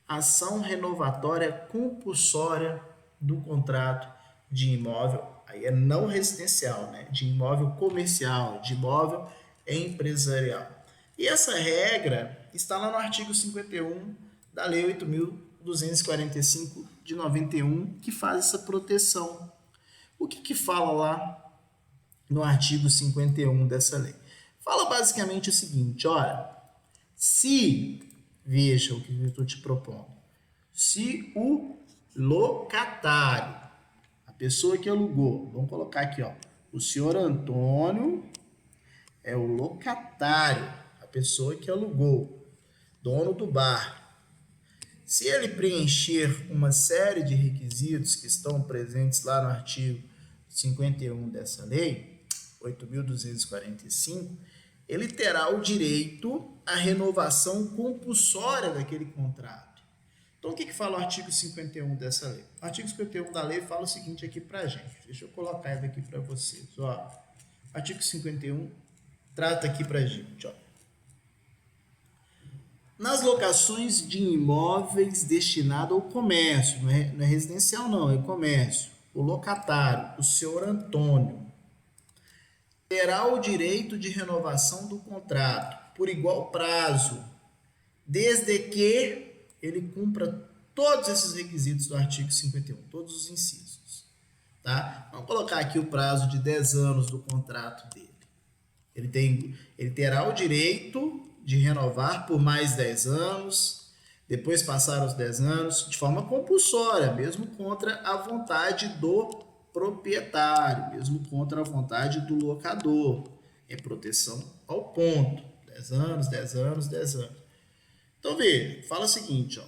Ação renovatória compulsória do contrato de imóvel. Aí é não residencial, né? De imóvel comercial, de imóvel empresarial. E essa regra está lá no artigo 51 da Lei 8.245 de 91, que faz essa proteção. O que fala lá no artigo 51 dessa lei? Fala basicamente o seguinte, olha, veja o que eu estou te propondo, se o locatário, a pessoa que alugou, vamos colocar aqui, ó, o senhor Antônio é o locatário, a pessoa que alugou, dono do bar. Se ele preencher uma série de requisitos que estão presentes lá no artigo 51 dessa lei, 8.245, ele terá o direito à renovação compulsória daquele contrato. Então, o que fala o artigo 51 dessa lei? O artigo 51 da lei fala o seguinte aqui para a gente. Deixa eu colocar ele aqui para vocês. Ó, artigo 51 trata aqui para a gente. Ó. Nas locações de imóveis destinados ao comércio, não é residencial não, é comércio, o locatário, o senhor Antônio, terá o direito de renovação do contrato por igual prazo, desde que ele cumpra todos esses requisitos do artigo 51, todos os incisos. Tá? Vamos colocar aqui o prazo de 10 anos do contrato dele. Ele terá o direito de renovar por mais 10 anos, depois passar os 10 anos, de forma compulsória, mesmo contra a vontade do proprietário, mesmo contra a vontade do locador. É proteção ao ponto. 10 anos, 10 anos, 10 anos. Então, veja, fala o seguinte, ó.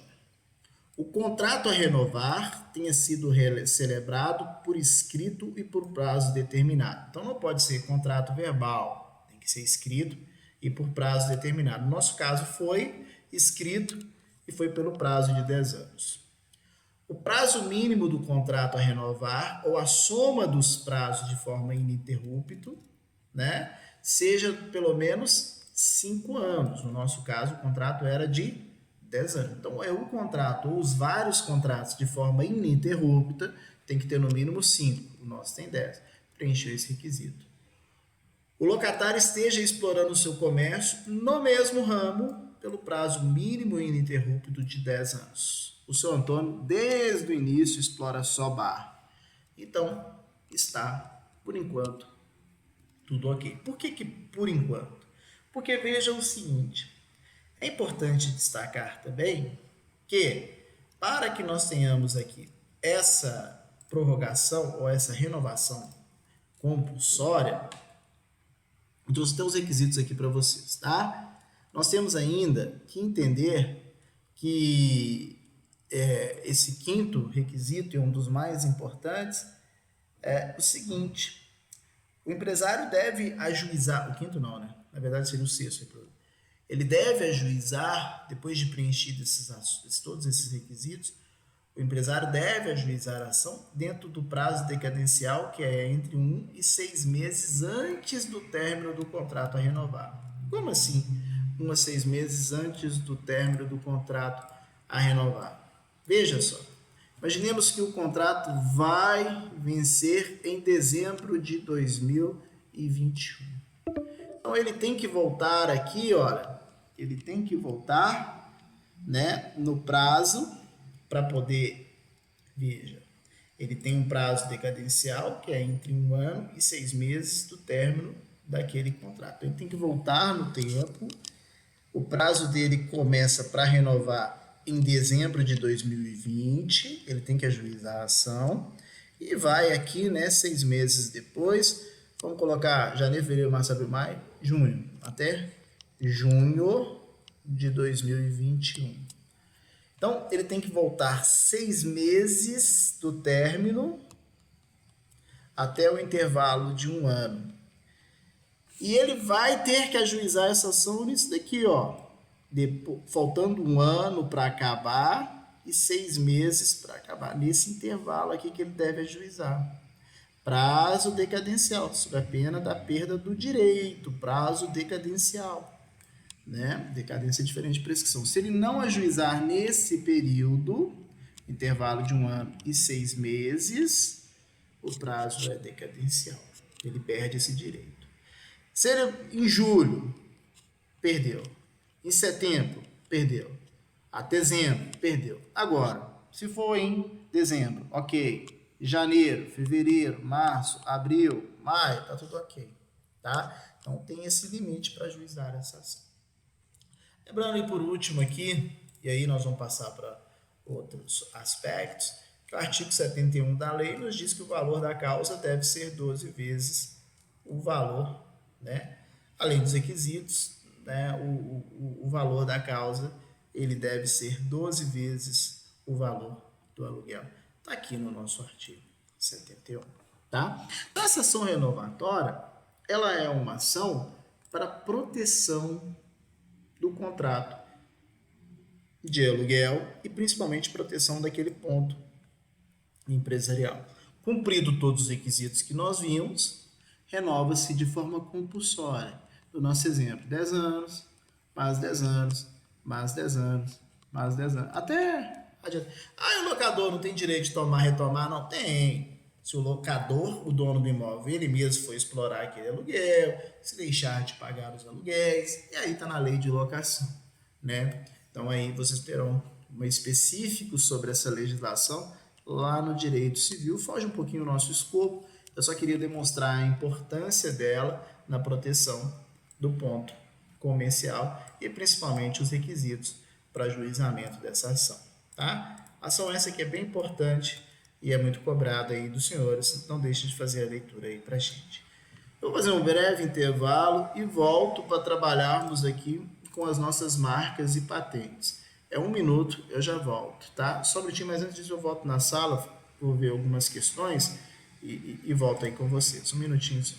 O contrato a renovar tenha sido celebrado por escrito e por prazo determinado. Então, não pode ser contrato verbal, tem que ser escrito e por prazo determinado. No nosso caso, foi escrito e foi pelo prazo de 10 anos. O prazo mínimo do contrato a renovar, ou a soma dos prazos de forma ininterrupta, né, seja pelo menos 5 anos. No nosso caso, o contrato era de 10 anos. Então, é o contrato, ou os vários contratos de forma ininterrupta, tem que ter no mínimo 5. O nosso tem 10. Preencheu esse requisito. O locatário esteja explorando o seu comércio no mesmo ramo pelo prazo mínimo e ininterrupto de 10 anos. O seu Antônio, desde o início, explora só bar. Então, está, por enquanto, tudo ok. Por que por enquanto? Porque veja o seguinte, é importante destacar também que, para que nós tenhamos aqui essa prorrogação ou essa renovação compulsória, então, tem os requisitos aqui para vocês, tá? Nós temos ainda que entender que esse quinto requisito, e um dos mais importantes, é o seguinte: o empresário deve ajuizar, o quinto não, né? Na verdade seria o sexto. Ele deve ajuizar, depois de preenchidos todos esses requisitos, o empresário deve ajuizar a ação dentro do prazo decadencial, que é entre 1 e 6 meses antes do término do contrato a renovar. Como assim 1 a 6 meses antes do término do contrato a renovar? Veja só, imaginemos que o contrato vai vencer em dezembro de 2021. Então ele tem que voltar aqui, olha, ele tem que voltar, né, no prazo para poder, veja, ele tem um prazo decadencial que é entre 1 ano e 6 meses do término daquele contrato. Ele tem que voltar no tempo, o prazo dele começa para renovar em dezembro de 2020, ele tem que ajuizar a ação e vai aqui, né, 6 meses depois, vamos colocar janeiro, fevereiro, março, abril, maio, junho, até junho de 2021. Então, ele tem que voltar 6 meses do término até o intervalo de 1 ano. E ele vai ter que ajuizar essa ação nisso daqui, ó. Faltando 1 ano para acabar e 6 meses para acabar. Nesse intervalo aqui que ele deve ajuizar. Prazo decadencial, sob a pena da perda do direito. Prazo decadencial. Né? Decadência é diferente de prescrição. Se ele não ajuizar nesse período, intervalo de 1 ano e 6 meses, o prazo é decadencial. Ele perde esse direito. Se ele, em julho, perdeu. Em setembro, perdeu. A dezembro, perdeu. Agora, se for em dezembro, ok. Janeiro, fevereiro, março, abril, maio, tá tudo ok. Tá? Então tem esse limite para ajuizar essa ação. Lembrando aí por último aqui, e aí nós vamos passar para outros aspectos, que o artigo 71 da lei nos diz que o valor da causa deve ser 12 vezes o valor, né? Além dos requisitos, né? O valor da causa ele deve ser 12 vezes o valor do aluguel. Está aqui no nosso artigo 71. Tá? Então, essa ação renovatória, ela é uma ação para proteção do contrato de aluguel e principalmente proteção daquele ponto empresarial. Cumprido todos os requisitos que nós vimos, renova-se de forma compulsória. No nosso exemplo, 10 anos, mais 10 anos, mais 10 anos, mais 10 anos. Até adianta. Ah, o locador não tem direito de tomar, retomar? Não tem. Se o locador, o dono do imóvel, ele mesmo for explorar aquele aluguel, se deixar de pagar os aluguéis, e aí está na lei de locação, né? Então aí vocês terão um específico sobre essa legislação lá no direito civil. Foge um pouquinho do nosso escopo, eu só queria demonstrar a importância dela na proteção do ponto comercial e principalmente os requisitos para ajuizamento dessa ação, tá? Ação essa que é bem importante e é muito cobrada aí dos senhores, não deixe de fazer a leitura aí para gente. Eu vou fazer um breve intervalo e volto para trabalharmos aqui com as nossas marcas e patentes. É 1 minuto, eu já volto, tá? Só um minutinho, mas antes disso eu volto na sala, vou ver algumas questões e volto aí com vocês. 1 minutinho só.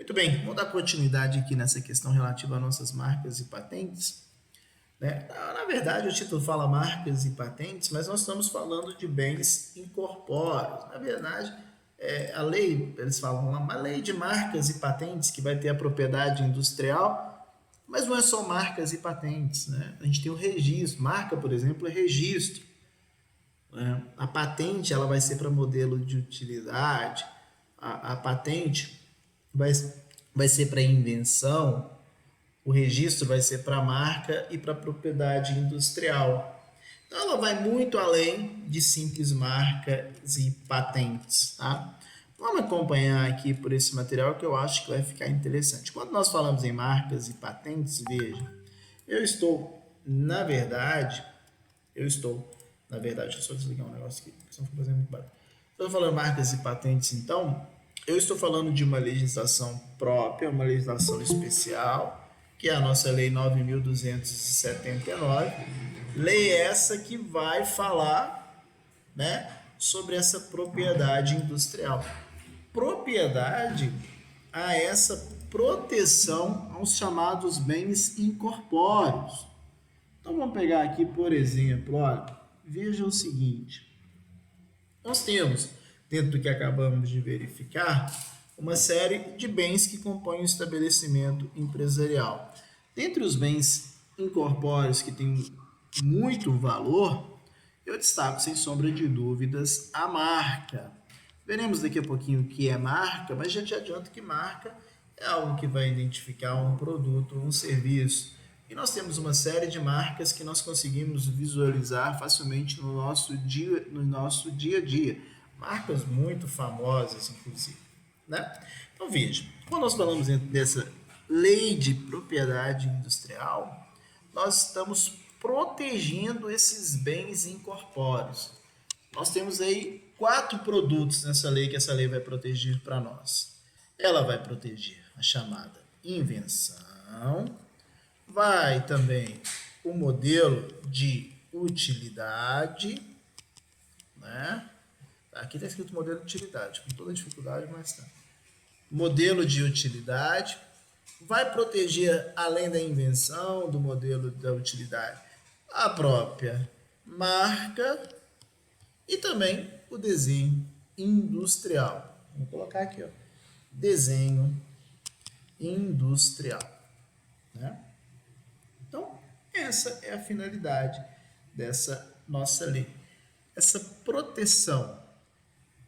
Muito bem, vamos dar continuidade aqui nessa questão relativa a nossas marcas e patentes. Né? Na verdade, o título fala marcas e patentes, mas nós estamos falando de bens incorpóreos. Na verdade, a lei, eles falam uma lei de marcas e patentes que vai ter a propriedade industrial, mas não é só marcas e patentes. Né? A gente tem o registro. Marca, por exemplo, é registro. Né? A patente ela vai ser para modelo de utilidade, a patente vai, vai ser para invenção, o registro vai ser para marca e para propriedade industrial. Então ela vai muito além de simples marcas e patentes. Tá? Vamos acompanhar aqui por esse material que eu acho que vai ficar interessante. Quando nós falamos em marcas e patentes, veja, eu estou, na verdade, deixa eu só desligar um negócio aqui, porque senão fica fazendo muito barulho. Estou falando marcas e patentes, então, eu estou falando de uma legislação própria, uma legislação especial, que é a nossa Lei 9.279, lei essa que vai falar, né, sobre essa propriedade industrial. Propriedade a essa proteção aos chamados bens incorpóreos. Então vamos pegar aqui, por exemplo, olha, veja o seguinte, nós temos, dentro do que acabamos de verificar, uma série de bens que compõem o estabelecimento empresarial. Dentre os bens incorpóreos que têm muito valor, eu destaco, sem sombra de dúvidas, a marca. Veremos daqui a pouquinho o que é marca, mas já te adianto que marca é algo que vai identificar um produto, um serviço. E nós temos uma série de marcas que nós conseguimos visualizar facilmente no nosso dia a dia. Marcas muito famosas, inclusive. Né? Então, veja, quando nós falamos dessa lei de propriedade industrial, nós estamos protegendo esses bens incorpóreos. Nós temos aí 4 produtos nessa lei que essa lei vai proteger para nós. Ela vai proteger a chamada invenção, vai também o modelo de utilidade, né? Aqui está escrito modelo de utilidade, com toda dificuldade, mas tá. Modelo de utilidade vai proteger, além da invenção, do modelo da utilidade, a própria marca e também o desenho industrial. Vou colocar aqui, ó, desenho industrial, né? Então, essa é a finalidade dessa nossa lei. Essa proteção,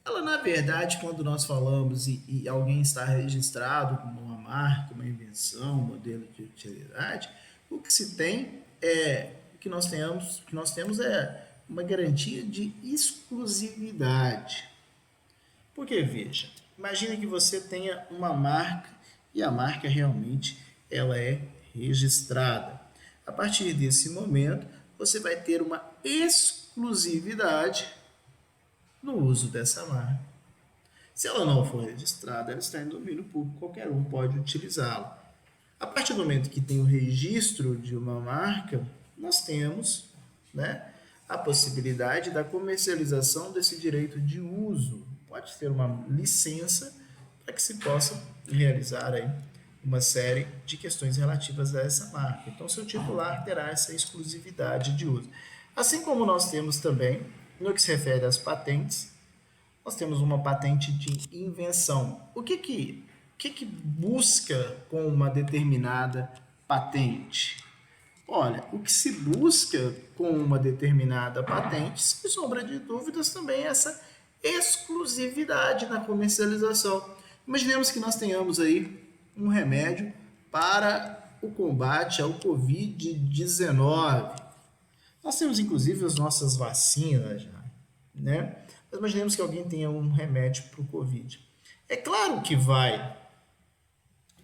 ela na verdade, quando nós falamos e alguém está registrado como uma marca, uma invenção, um modelo de utilidade, o que se tem é, o que nós temos é uma garantia de exclusividade. Porque, veja, imagine que você tenha uma marca e a marca realmente ela é registrada. A partir desse momento, você vai ter uma exclusividade no uso dessa marca. Se ela não for registrada, ela está em domínio público, qualquer um pode utilizá-la. A partir do momento que tem o registro de uma marca, nós temos, né, a possibilidade da comercialização desse direito de uso. Pode ter uma licença para que se possa realizar aí uma série de questões relativas a essa marca. Então, seu titular terá essa exclusividade de uso. Assim como nós temos também, no que se refere às patentes, nós temos uma patente de invenção. O que busca com uma determinada patente? Olha, o que se busca com uma determinada patente, sem sombra de dúvidas, também é essa exclusividade na comercialização. Imaginemos que nós tenhamos aí um remédio para o combate ao Covid-19. Nós temos inclusive as nossas vacinas já, né? Mas imaginemos que alguém tenha um remédio para o Covid. É claro que vai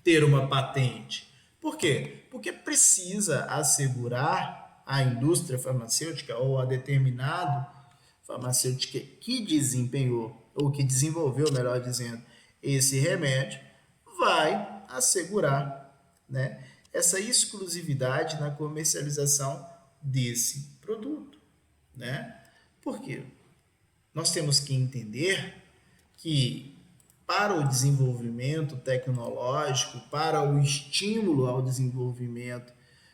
ter uma patente. Por quê? Porque precisa assegurar a indústria farmacêutica ou a determinado farmacêutica que desempenhou, ou que desenvolveu, melhor dizendo, esse remédio, vai assegurar, né, essa exclusividade na comercialização desse produto, né? Por quê? Nós temos que entender que para o desenvolvimento tecnológico, para o estímulo ao desenvolvimento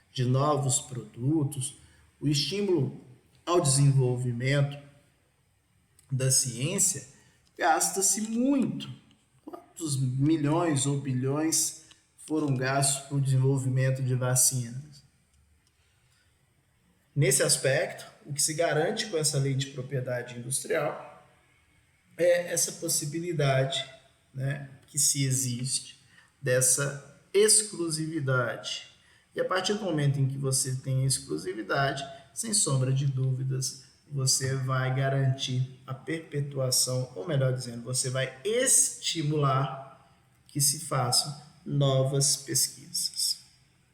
de novos produtos, o estímulo ao desenvolvimento da ciência, gasta-se muito. Quantos milhões ou bilhões foram gastos para o desenvolvimento de vacinas? Nesse aspecto, o que se garante com essa lei de propriedade industrial é essa possibilidade, né, que se existe dessa exclusividade. E a partir do momento em que você tem exclusividade, sem sombra de dúvidas, você vai garantir a perpetuação, ou melhor dizendo, você vai estimular que se façam novas pesquisas.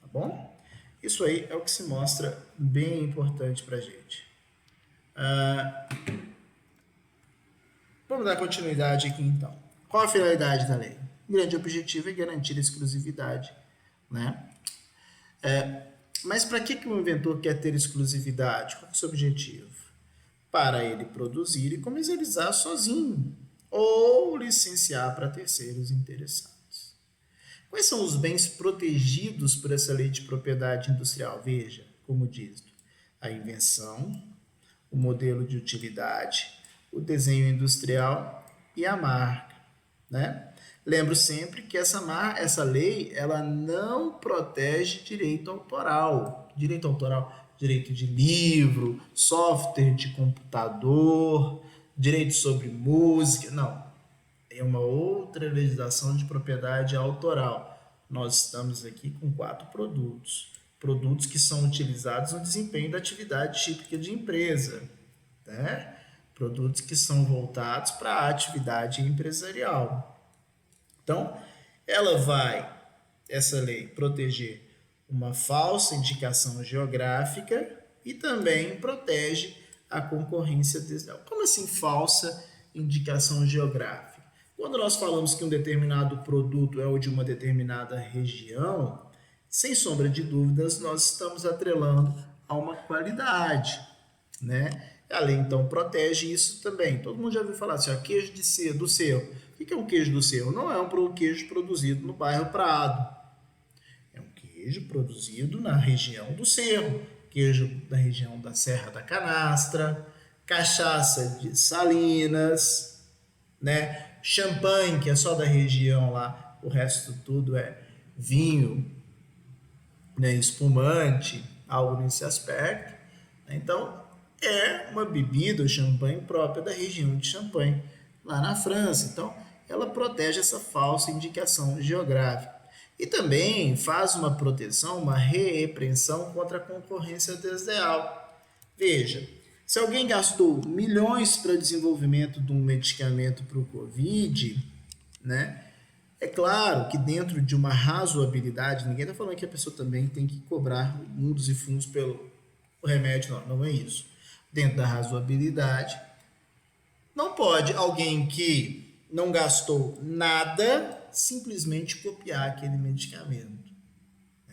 Tá bom? Isso aí é o que se mostra bem importante para a gente. Vamos dar continuidade aqui então. Qual a finalidade da lei? O grande objetivo é garantir a exclusividade, né? Mas para que o inventor quer ter exclusividade? Qual é o seu objetivo? Para ele produzir e comercializar sozinho, ou licenciar para terceiros interessados. Quais são os bens protegidos por essa lei de propriedade industrial? Veja, como diz, a invenção, o modelo de utilidade, o desenho industrial e a marca, né? Lembro sempre que essa lei, ela não protege direito autoral, direito de livro, software de computador, direito sobre música, não. É uma outra legislação de propriedade autoral. Nós estamos aqui com 4 produtos que são utilizados no desempenho da atividade típica de empresa, né? Produtos que são voltados para a atividade empresarial. Então, essa lei, proteger uma falsa indicação geográfica e também protege a concorrência desleal. Como assim falsa indicação geográfica? Quando nós falamos que um determinado produto é o de uma determinada região, sem sombra de dúvidas, nós estamos atrelando a uma qualidade, né? A lei, então, protege isso também. Todo mundo já ouviu falar assim, ó, queijo do Cerro. O que é um queijo do Cerro? Não é um queijo produzido no bairro Prado. É um queijo produzido na região do Cerro. Queijo da região da Serra da Canastra, cachaça de Salinas, né? Champanhe, que é só da região lá, o resto tudo é vinho, né? Espumante, algo nesse aspecto. Então, é uma bebida, o champanhe, própria da região de Champagne, lá na França. Então, ela protege essa falsa indicação geográfica. E também faz uma proteção, uma repreensão contra a concorrência desleal. Veja, se alguém gastou milhões para o desenvolvimento de um medicamento para o Covid, né? É claro que dentro de uma razoabilidade, ninguém está falando que a pessoa também tem que cobrar mundos e fundos pelo remédio, não é isso. Dentro da razoabilidade, não pode alguém que não gastou nada simplesmente copiar aquele medicamento.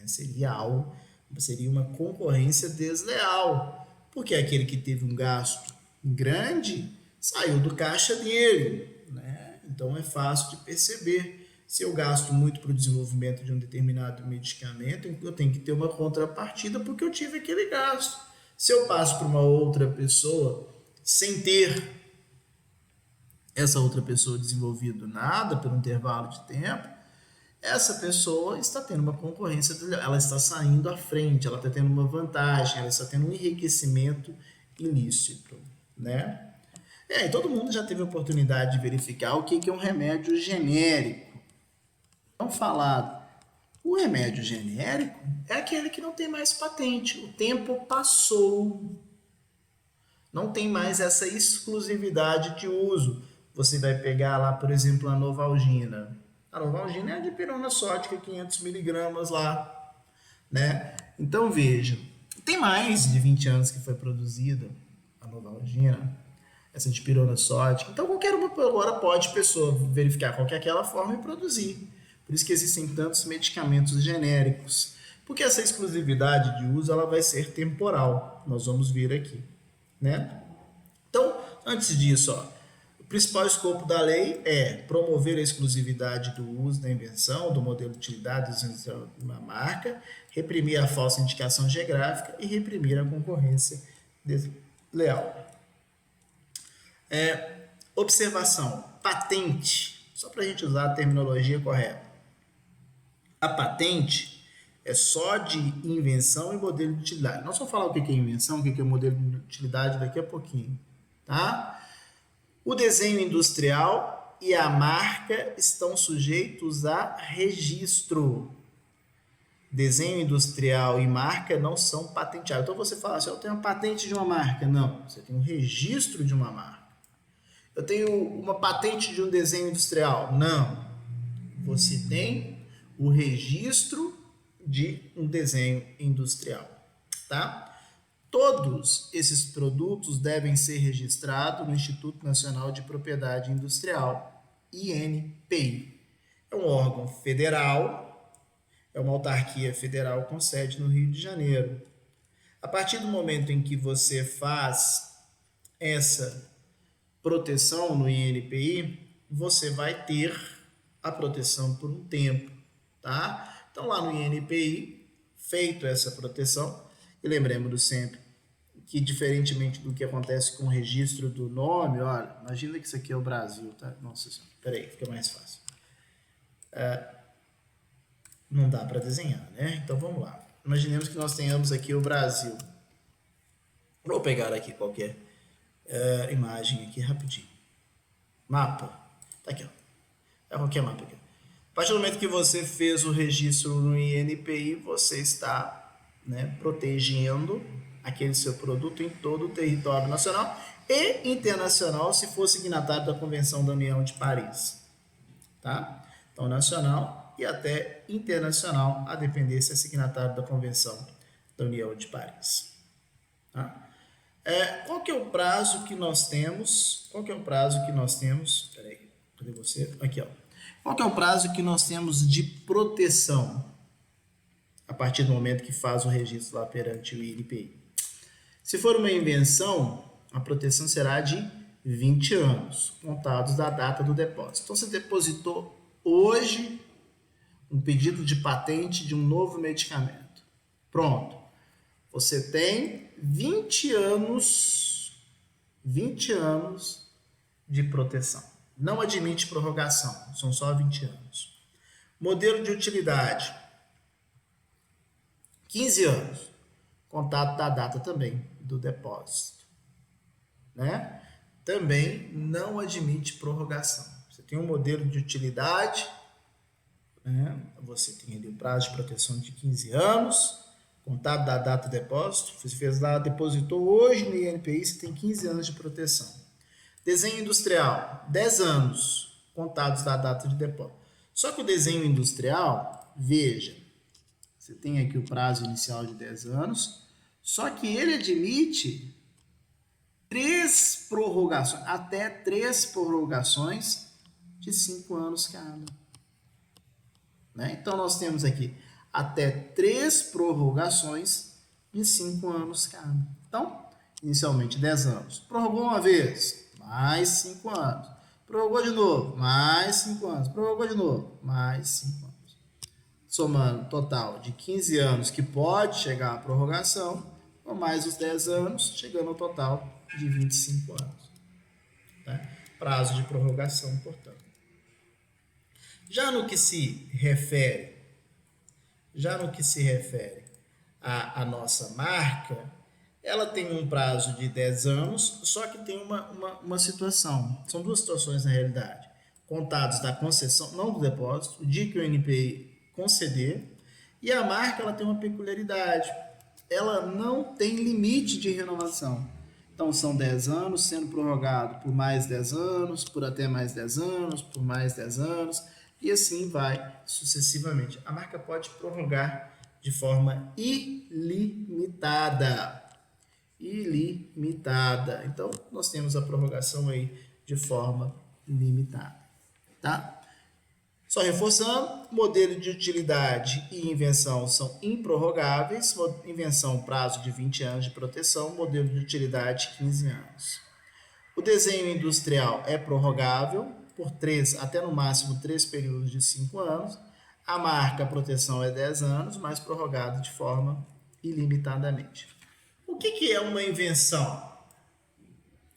Seria uma concorrência desleal, porque aquele que teve um gasto grande saiu do caixa dele, né? Então é fácil de perceber. Se eu gasto muito para o desenvolvimento de um determinado medicamento, eu tenho que ter uma contrapartida porque eu tive aquele gasto. Se eu passo para uma outra pessoa sem ter essa outra pessoa desenvolvido nada por um intervalo de tempo, essa pessoa está tendo uma concorrência, ela está saindo à frente, ela está tendo uma vantagem, ela está tendo um enriquecimento ilícito, né? E todo mundo já teve a oportunidade de verificar o que é um remédio genérico. Vamos falar. O remédio genérico é aquele que não tem mais patente. O tempo passou. Não tem mais essa exclusividade de uso. Você vai pegar lá, por exemplo, a Novalgina. A Novalgina é a dipirona sódica, 500 miligramas lá, né? Então, veja, tem mais de 20 anos que foi produzida a Novalgina, essa dipirona sódica. Então, qualquer uma agora pode pessoa verificar qual que é aquela forma e produzir. Por isso que existem tantos medicamentos genéricos, porque essa exclusividade de uso ela vai ser temporal. Nós vamos ver aqui, né? Então, antes disso, principal escopo da lei é promover a exclusividade do uso da invenção, do modelo de utilidade de uma marca, reprimir a falsa indicação geográfica e reprimir a concorrência desleal. Observação, patente, só para a gente usar a terminologia correta. A patente é só de invenção e modelo de utilidade. Nós vamos falar o que é invenção, o que é modelo de utilidade daqui a pouquinho, tá? O desenho industrial e a marca estão sujeitos a registro. Desenho industrial e marca não são patenteados. Então você fala assim, eu tenho uma patente de uma marca. Não, você tem um registro de uma marca. Eu tenho uma patente de um desenho industrial. Não, você tem o registro de um desenho industrial, tá? Todos esses produtos devem ser registrados no Instituto Nacional de Propriedade Industrial, INPI. É um órgão federal, é uma autarquia federal com sede no Rio de Janeiro. A partir do momento em que você faz essa proteção no INPI, você vai ter a proteção por um tempo, tá? Então, lá no INPI, feito essa proteção, e lembremos sempre que, diferentemente do que acontece com o registro do nome, olha, imagina que isso aqui é o Brasil, tá? Nossa senhora, peraí, fica mais fácil. Não dá para desenhar, né? Então, vamos lá. Imaginemos que nós tenhamos aqui o Brasil. Vou pegar aqui qualquer imagem aqui rapidinho. Mapa. Tá aqui, ó. É qualquer mapa aqui. A partir do momento que você fez o registro no INPI, você está, né, protegendo aquele seu produto em todo o território nacional e internacional, se for signatário da Convenção da União de Paris, tá? Então, nacional e até internacional, a depender se é signatário da Convenção da União de Paris, tá? Qual que é o prazo que nós temos? Peraí, cadê você? Aqui, ó. Qual que é o prazo que nós temos de proteção a partir do momento que faz o registro lá perante o INPI? Se for uma invenção, a proteção será de 20 anos, contados da data do depósito. Então, você depositou hoje um pedido de patente de um novo medicamento. Pronto. Você tem 20 anos de proteção. Não admite prorrogação, são só 20 anos. Modelo de utilidade, 15 anos, contato da data também do depósito, né? Também não admite prorrogação. Você tem um modelo de utilidade, né? Você tem ali o prazo de proteção de 15 anos, contato da data do depósito, você fez lá, depositou hoje no INPI, você tem 15 anos de proteção. Desenho industrial, 10 anos, contados da data de depósito. Só que o desenho industrial, veja, você tem aqui o prazo inicial de 10 anos, só que ele admite até 3 prorrogações de 5 anos cada. Né? Então, nós temos aqui até 3 prorrogações de 5 anos cada. Então, inicialmente 10 anos. Prorrogou uma vez, mais 5 anos. Prorrogou de novo, mais 5 anos. Prorrogou de novo, mais 5 anos. Somando total de 15 anos que pode chegar à prorrogação, ou mais os 10 anos, chegando ao total de 25 anos. Tá? Prazo de prorrogação, portanto. Já no que se refere à nossa marca, ela tem um prazo de 10 anos, só que tem uma situação. São duas situações na realidade. Contados da concessão, não do depósito, o dia que o INPI conceder, e a marca ela tem uma peculiaridade. Ela não tem limite de renovação. Então, são 10 anos, sendo prorrogado por mais 10 anos, por até mais 10 anos, por mais 10 anos, e assim vai sucessivamente. A marca pode prorrogar de forma ilimitada. Então, nós temos a prorrogação aí de forma limitada, tá? Só reforçando, modelo de utilidade e invenção são improrrogáveis. Invenção, prazo de 20 anos de proteção. Modelo de utilidade, 15 anos. O desenho industrial é prorrogável por 3, até no máximo 3 períodos de 5 anos. A marca, a proteção é 10 anos, mas prorrogado de forma ilimitadamente. O que é uma invenção?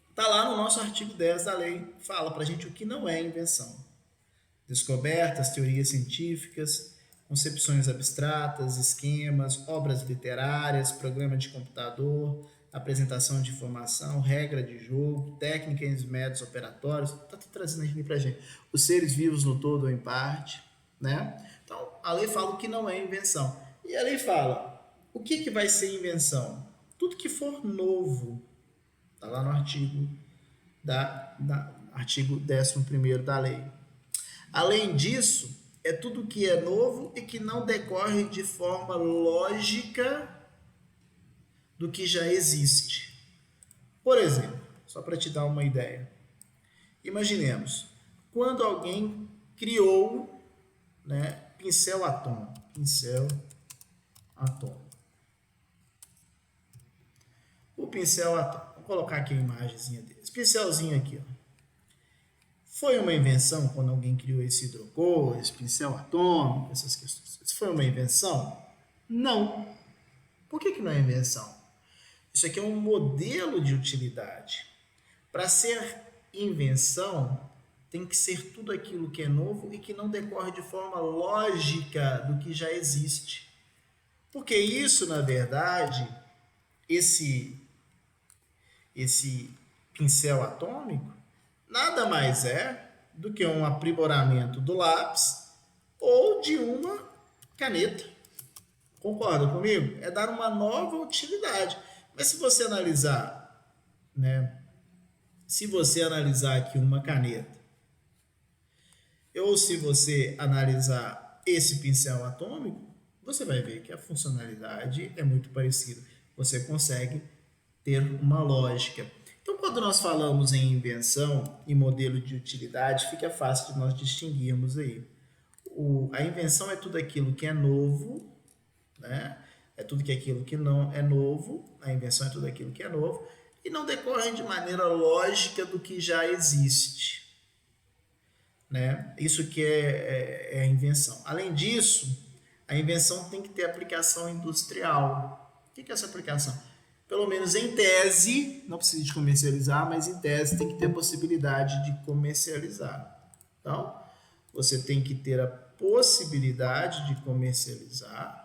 Está lá no nosso artigo 10 da lei, fala para a gente o que não é invenção. Descobertas, teorias científicas, concepções abstratas, esquemas, obras literárias, programa de computador, apresentação de informação, regra de jogo, técnicas e métodos operatórios, está trazendo aqui para a gente. Os seres vivos no todo ou em parte, né? Então, a lei fala o que não é invenção. E a lei fala, o que vai ser invenção? Tudo que for novo, está lá no artigo, artigo 11º da lei. Além disso, é tudo que é novo e que não decorre de forma lógica do que já existe. Por exemplo, só para te dar uma ideia, imaginemos, quando alguém criou, né, pincel atômico. O pincel atômico, vou colocar aqui a imagenzinha dele. Esse pincelzinho aqui, ó. Foi uma invenção quando alguém criou esse hidrocor, esse pincel atômico, essas questões. Isso foi uma invenção? Não. Por que não é invenção? Isso aqui é um modelo de utilidade. Para ser invenção, tem que ser tudo aquilo que é novo e que não decorre de forma lógica do que já existe. Porque isso, na verdade, esse pincel atômico, nada mais é do que um aprimoramento do lápis ou de uma caneta. Concorda comigo? É dar uma nova utilidade. Mas se você analisar, né? Se você analisar aqui uma caneta, ou se você analisar esse pincel atômico, você vai ver que a funcionalidade é muito parecida. Você consegue ter uma lógica. Então, quando nós falamos em invenção e modelo de utilidade, fica fácil de nós distinguirmos aí. A invenção é tudo aquilo que é novo, né? É tudo aquilo que não é novo. A invenção é tudo aquilo que é novo e não decorre de maneira lógica do que já existe, né? Isso que é a invenção. Além disso, a invenção tem que ter aplicação industrial. O que é essa aplicação? Pelo menos em tese, não precisa de comercializar, mas em tese tem que ter a possibilidade de comercializar. Então, você tem que ter a possibilidade de comercializar,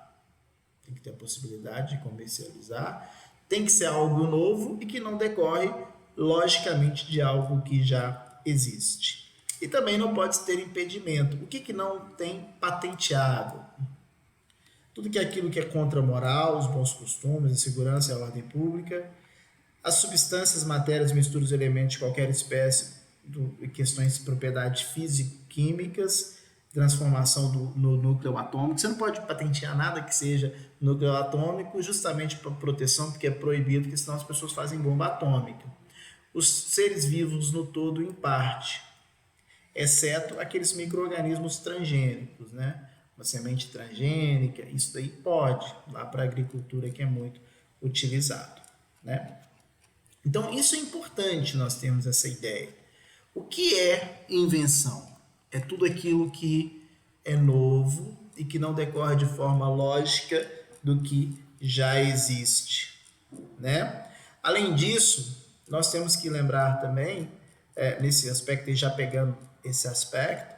tem que ser algo novo e que não decorre, logicamente, de algo que já existe. E também não pode ter impedimento. O que não tem patenteado? Tudo que é aquilo que é contra a moral, os bons costumes, a segurança e a ordem pública, as substâncias, matérias, misturas, elementos de qualquer espécie, questões de propriedades físico-químicas, transformação no núcleo atômico. Você não pode patentear nada que seja núcleo atômico, justamente para proteção, porque é proibido, porque senão as pessoas fazem bomba atômica. Os seres vivos no todo, em parte, exceto aqueles micro-organismos transgênicos, né? Uma semente transgênica, isso daí pode, lá para a agricultura que é muito utilizado, né? Então, isso é importante nós termos essa ideia. O que é invenção? É tudo aquilo que é novo e que não decorre de forma lógica do que já existe, né? Além disso, nós temos que lembrar também, nesse aspecto, e já pegando esse aspecto,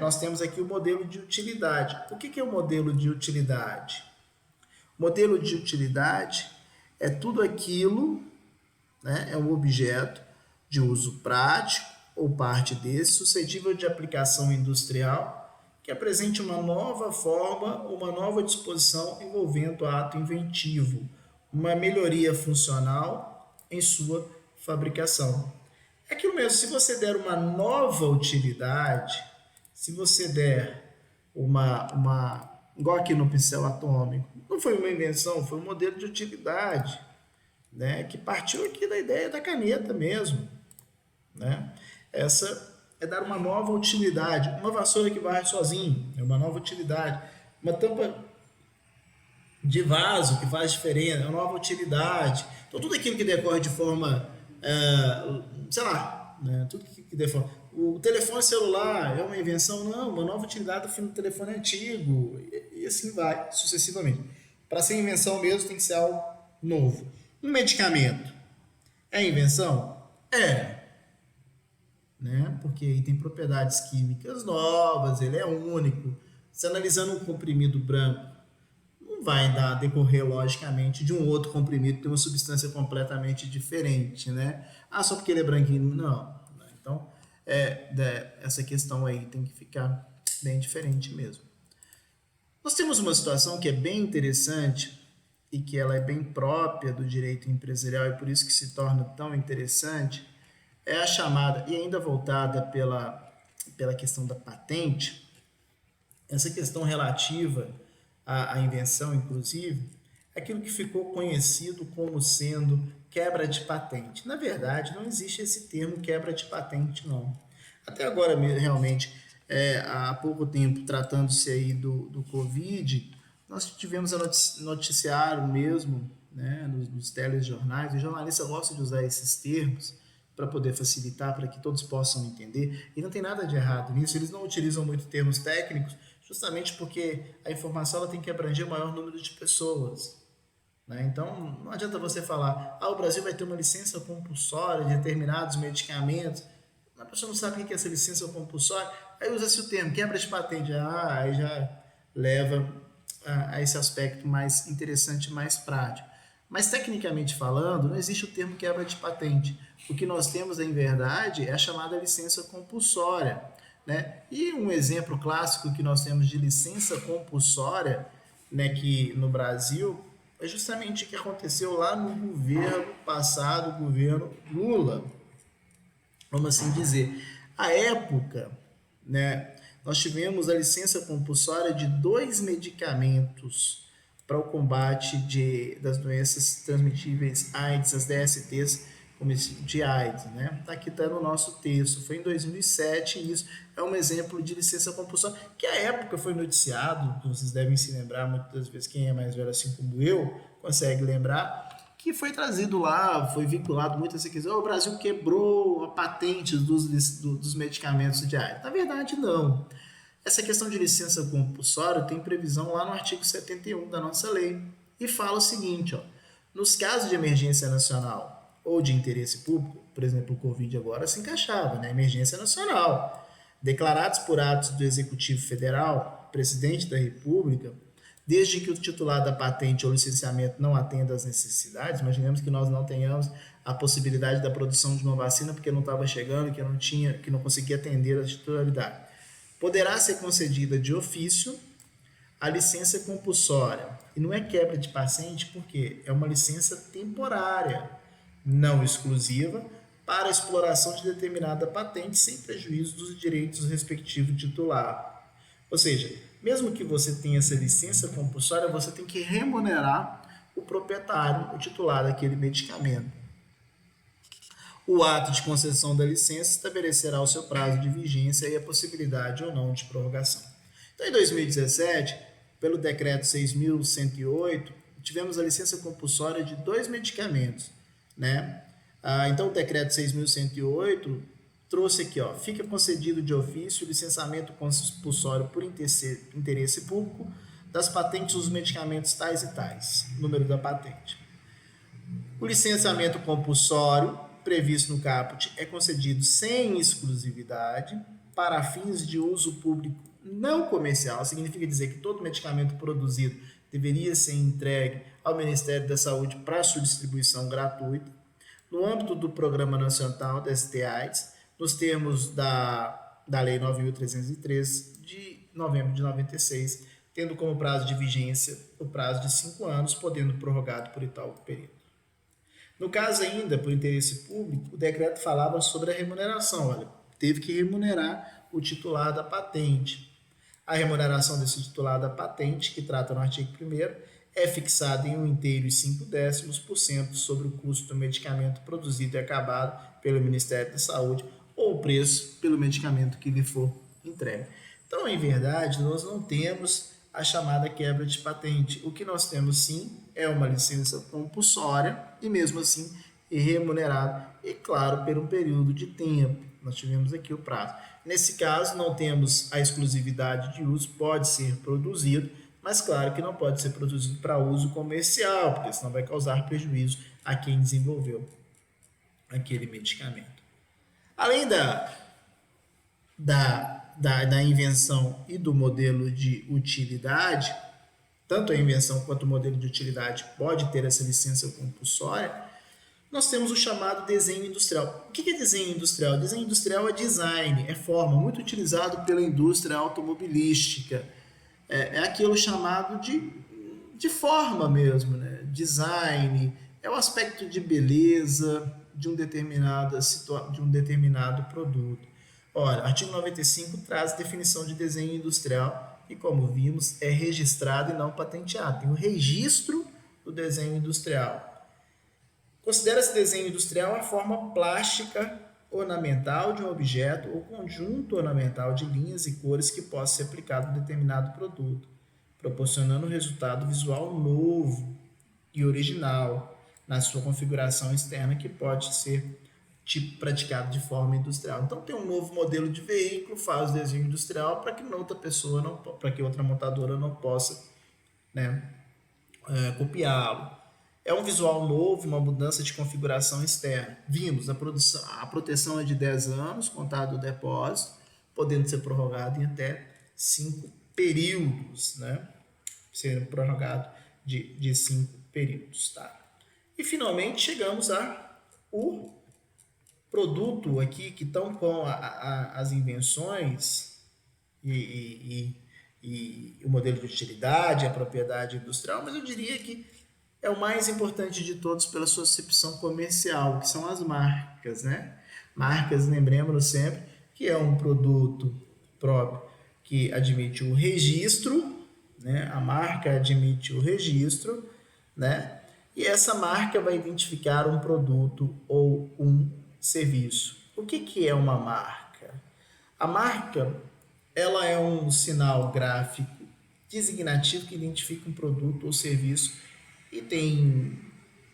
nós temos aqui o modelo de utilidade. O que é o modelo de utilidade? O modelo de utilidade é tudo aquilo, né, é um objeto de uso prático ou parte desse, suscetível de aplicação industrial, que apresente uma nova forma, uma nova disposição envolvendo ato inventivo, uma melhoria funcional em sua fabricação. É aquilo mesmo, se você der uma nova utilidade, se você der igual aqui no pincel atômico, não foi uma invenção, foi um modelo de utilidade, né, que partiu aqui da ideia da caneta mesmo, né? Essa é dar uma nova utilidade. Uma vassoura que varre sozinho é uma nova utilidade. Uma tampa de vaso que faz diferença é uma nova utilidade. Então, tudo aquilo que decorre de forma sei lá, né, tudo que telefone. O telefone celular é uma invenção? Não, uma nova utilidade do fim do telefone antigo, e assim vai, sucessivamente. Para ser invenção mesmo, tem que ser algo novo. Um medicamento é invenção? É, né? Porque ele tem propriedades químicas novas, ele é único. Se analisando um comprimido branco, não vai dar decorrer logicamente de um outro comprimido que tem uma substância completamente diferente, né? Ah, só porque ele é branquinho, não. Então, essa questão aí tem que ficar bem diferente mesmo. Nós temos uma situação que é bem interessante e que ela é bem própria do direito empresarial e por isso que se torna tão interessante, é a chamada, e ainda voltada pela questão da patente, essa questão relativa à invenção, inclusive, é aquilo que ficou conhecido como sendo quebra de patente. Na verdade, não existe esse termo quebra de patente, não. Até agora, realmente, há pouco tempo, tratando-se aí do Covid, nós tivemos a noticiário mesmo, né, nos telejornais, os jornalistas gostam de usar esses termos para poder facilitar, para que todos possam entender, e não tem nada de errado nisso, eles não utilizam muito termos técnicos, justamente porque a informação ela tem que abranger o maior número de pessoas. Né? Então, não adianta você falar, o Brasil vai ter uma licença compulsória de determinados medicamentos, a pessoa não sabe o que é essa licença compulsória, aí usa-se o termo quebra de patente, aí já leva a esse aspecto mais interessante, mais prático. Mas, tecnicamente falando, não existe o termo quebra de patente. O que nós temos, em verdade, é a chamada licença compulsória. Né? E um exemplo clássico que nós temos de licença compulsória, né, que no Brasil, é justamente o que aconteceu lá no governo passado, o governo Lula. Vamos assim dizer. À época, né, nós tivemos a licença compulsória de 2 medicamentos para o combate das doenças transmitíveis AIDS, as DSTs, como de AIDS, né? Aqui está no nosso texto. Foi em 2007 e isso é um exemplo de licença compulsória que à época foi noticiado, vocês devem se lembrar, muitas das vezes quem é mais velho assim como eu consegue lembrar, que foi trazido lá, foi vinculado muito a essa questão, o Brasil quebrou a patente dos medicamentos de AIDS. Na verdade, não. Essa questão de licença compulsória tem previsão lá no artigo 71 da nossa lei e fala o seguinte, ó, nos casos de emergência nacional ou de interesse público, por exemplo, o Covid agora se encaixava na emergência nacional, declarados por atos do Executivo Federal, presidente da República, desde que o titular da patente ou licenciamento não atenda às necessidades, imaginemos que nós não tenhamos a possibilidade da produção de uma vacina porque não estava chegando, que não conseguia atender a titularidade. Poderá ser concedida de ofício a licença compulsória. E não é quebra de patente porque é uma licença temporária, não exclusiva, para a exploração de determinada patente sem prejuízo dos direitos do respectivo titular. Ou seja, mesmo que você tenha essa licença compulsória, você tem que remunerar o proprietário, o titular daquele medicamento. O ato de concessão da licença estabelecerá o seu prazo de vigência e a possibilidade ou não de prorrogação. Então, em 2017, pelo decreto 6.108, tivemos a licença compulsória de 2 medicamentos, né? Então, o decreto 6.108 trouxe aqui, ó, fica concedido de ofício o licenciamento compulsório por interesse público das patentes dos medicamentos tais e tais, número da patente. O licenciamento compulsório previsto no caput é concedido sem exclusividade para fins de uso público não comercial, significa dizer que todo medicamento produzido deveria ser entregue ao Ministério da Saúde para sua distribuição gratuita, no âmbito do Programa Nacional da ST-AIDS, nos termos da Lei 9.303, de novembro de 96, tendo como prazo de vigência o prazo de 5 anos, podendo prorrogado por tal período. No caso ainda, por interesse público, o decreto falava sobre a remuneração. Olha, teve que remunerar o titular da patente. A remuneração desse titular da patente, que trata no artigo 1º, é fixada em 1,5% sobre o custo do medicamento produzido e acabado pelo Ministério da Saúde ou o preço pelo medicamento que lhe for entregue. Então, em verdade, nós não temos a chamada quebra de patente. O que nós temos, sim, é uma licença compulsória e, mesmo assim, e remunerado, e claro, por um período de tempo. Nós tivemos aqui o prazo. Nesse caso, não temos a exclusividade de uso, pode ser produzido, mas claro que não pode ser produzido para uso comercial, porque senão vai causar prejuízo a quem desenvolveu aquele medicamento. Além da invenção e do modelo de utilidade, tanto a invenção quanto o modelo de utilidade pode ter essa licença compulsória, nós temos o chamado desenho industrial. O que é desenho industrial? Desenho industrial é design, é forma, muito utilizado pela indústria automobilística. É aquilo chamado de forma mesmo, né? Design, é o aspecto de beleza de um determinado produto. Olha, artigo 95 traz definição de desenho industrial e, como vimos, é registrado e não patenteado. Tem o registro do desenho industrial. Considera-se desenho industrial a forma plástica ornamental de um objeto ou conjunto ornamental de linhas e cores que possa ser aplicado a determinado produto, proporcionando um resultado visual novo e original na sua configuração externa que pode ser praticado de forma industrial. Então tem um novo modelo de veículo, faz o desenho industrial para que outra pessoa não, para que outra montadora não possa, né, copiá-lo. É um visual novo, uma mudança de configuração externa. Vimos, a proteção é de 10 anos, contado o depósito, podendo ser prorrogado em até 5 períodos, né? Ser prorrogado de 5 períodos, tá? E finalmente chegamos o produto aqui que estão com as invenções e o modelo de utilidade, a propriedade industrial, mas eu diria que é o mais importante de todos pela sua acepção comercial, que são as marcas, né? Marcas, lembremos sempre, que é um produto próprio que admite o registro, né? A marca admite o registro, né? E essa marca vai identificar um produto ou um serviço. O que é uma marca? A marca, ela é um sinal gráfico designativo que identifica um produto ou serviço e tem,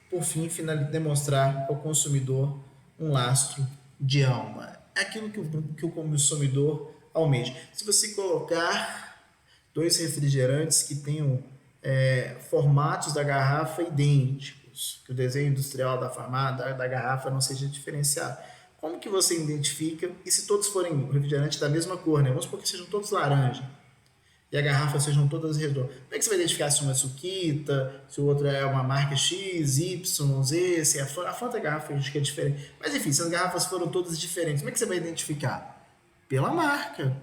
por fim, demonstrar ao consumidor um lastro de alma. É aquilo que o consumidor almeja. Se você colocar 2 refrigerantes que tenham formatos da garrafa idênticos, que o desenho industrial da garrafa não seja diferenciado, como que você identifica? E se todos forem refrigerantes da mesma cor, né? Vamos supor que sejam todos laranja e a garrafa sejam todas redondas. Como é que você vai identificar se uma é Suquita, se o outro é uma marca X, Y, Z, se a Fanta garrafa acho que é diferente. Mas enfim, se as garrafas foram todas diferentes, como é que você vai identificar? Pela marca.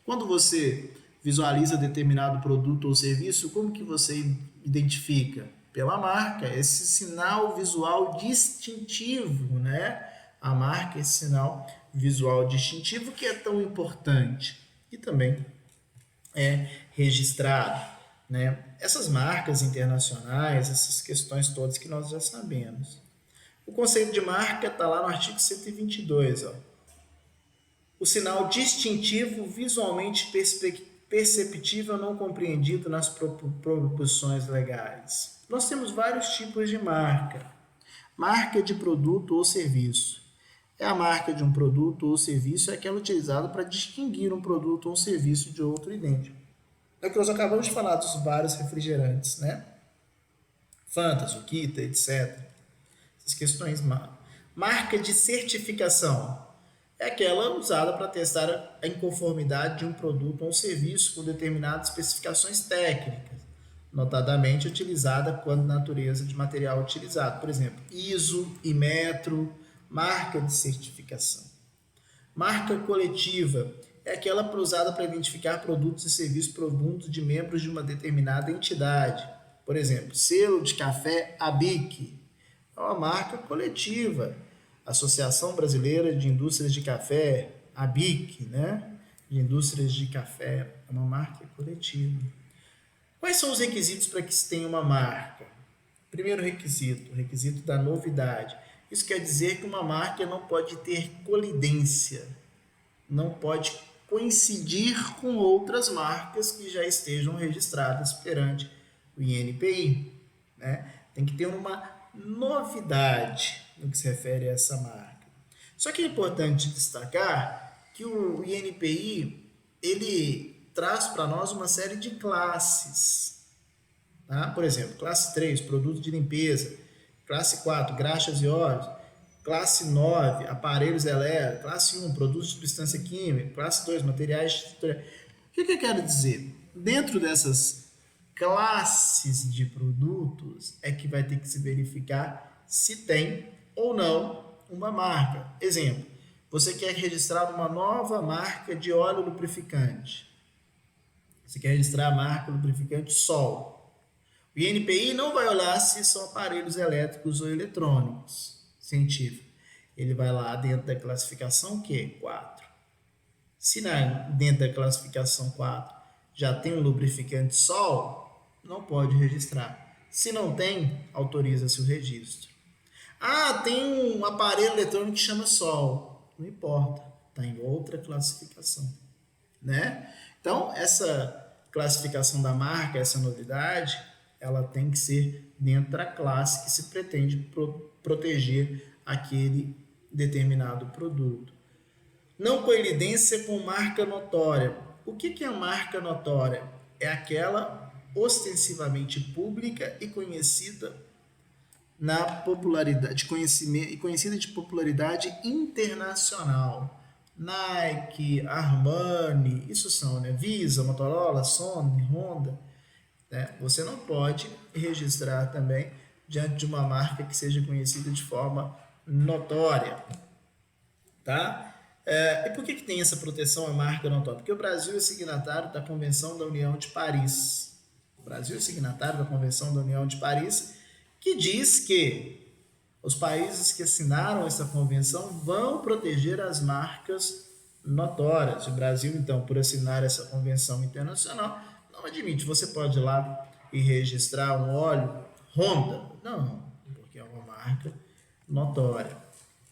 Quando você visualiza determinado produto ou serviço, como que você identifica? Pela marca, esse sinal visual distintivo, né? A marca, esse sinal visual distintivo que é tão importante e também é registrado, né? Essas marcas internacionais, essas questões todas que nós já sabemos. O conceito de marca está lá no artigo 122, ó. O sinal distintivo visualmente perceptível não compreendido nas proposições legais. Nós temos vários tipos de marca. Marca de produto ou serviço. É a marca de um produto ou serviço, é aquela utilizada para distinguir um produto ou serviço de outro idêntico. É o que nós acabamos de falar dos vários refrigerantes, né? Fanta, Suquita, etc. Essas questões. Marca de certificação. É aquela usada para testar a inconformidade de um produto ou um serviço com determinadas especificações técnicas, notadamente utilizada quando natureza de material utilizado. Por exemplo, ISO, Imetro, marca de certificação. Marca coletiva é aquela usada para identificar produtos e serviços provenientes de membros de uma determinada entidade. Por exemplo, selo de café ABIC é uma marca coletiva. Associação Brasileira de Indústrias de Café, ABIC, né? De Indústrias de Café, é uma marca coletiva. Quais são os requisitos para que se tenha uma marca? Primeiro requisito, o requisito da novidade. Isso quer dizer que uma marca não pode ter colidência, não pode coincidir com outras marcas que já estejam registradas perante o INPI, né? Tem que ter uma novidade, no que se refere a essa marca. Só que é importante destacar que o INPI, ele traz para nós uma série de classes. Tá? Por exemplo, classe 3, produtos de limpeza. Classe 4, graxas e óleos. Classe 9, aparelhos elétricos. Classe 1, produtos de substância química. Classe 2, materiais. O que eu quero dizer? Dentro dessas classes de produtos é que vai ter que se verificar se tem ou não uma marca. Exemplo, você quer registrar uma nova marca de óleo lubrificante. Você quer registrar a marca lubrificante Sol. O INPI não vai olhar se são aparelhos elétricos ou eletrônicos, científico. Ele vai lá dentro da classificação que? 4. Se dentro da classificação 4 já tem um lubrificante Sol, não pode registrar. Se não tem, autoriza-se o registro. Ah, tem um aparelho eletrônico que chama Sol. Não importa, está em outra classificação. Né? Então, essa classificação da marca, essa novidade, ela tem que ser dentro da classe que se pretende proteger aquele determinado produto. Não coincidência com marca notória. O que é marca notória? É aquela ostensivamente pública e conhecida na popularidade, conhecida de popularidade internacional. Nike, Armani, isso são, né? Visa, Motorola, Sony, Honda. Né? Você não pode registrar também diante de uma marca que seja conhecida de forma notória. Tá? E por que tem essa proteção à marca notória? Porque o Brasil é signatário da Convenção da União de Paris. O Brasil é signatário da Convenção da União de Paris, que diz que os países que assinaram essa convenção vão proteger as marcas notórias. O Brasil, então, por assinar essa convenção internacional, não admite. Você pode ir lá e registrar um óleo Honda? Não, porque é uma marca notória.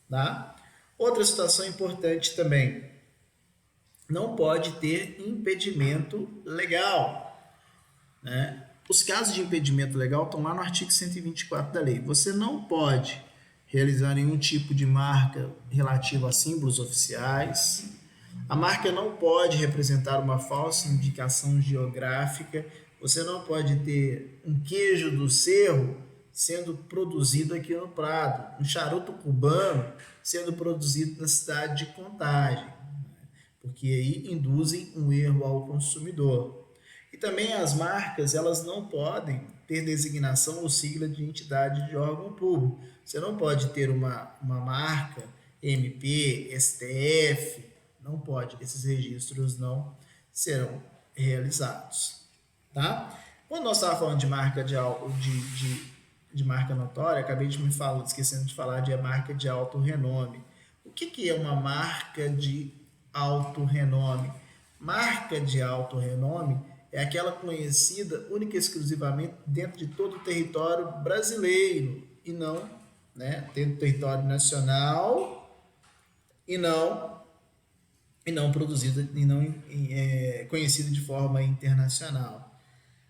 Tá? Outra situação importante também, não pode ter impedimento legal. Né? Os casos de impedimento legal estão lá no artigo 124 da lei. Você não pode realizar nenhum tipo de marca relativa a símbolos oficiais. A marca não pode representar uma falsa indicação geográfica. Você não pode ter um queijo do Cerro sendo produzido aqui no Prado, um charuto cubano sendo produzido na cidade de Contagem, porque aí induzem um erro ao consumidor. E também as marcas, elas não podem ter designação ou sigla de entidade de órgão público. Você não pode ter uma marca MP, STF, não pode. Esses registros não serão realizados. Tá? Quando nós estávamos falando de marca de marca notória, acabei esquecendo de falar de marca de alto renome. O que é uma marca de alto renome? Marca de alto renome é aquela conhecida única e exclusivamente dentro de todo o território brasileiro e não, né, dentro do território nacional e não produzida e não conhecida de forma internacional.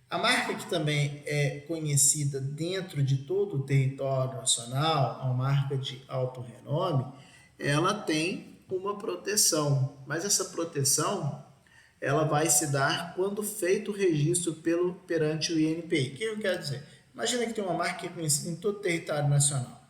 A marca que também é conhecida dentro de todo o território nacional, uma marca de alto renome, ela tem uma proteção, mas essa proteção ela vai se dar quando feito o registro perante o INPI. O que eu quero dizer? Imagina que tem uma marca que é conhecida em todo o território nacional.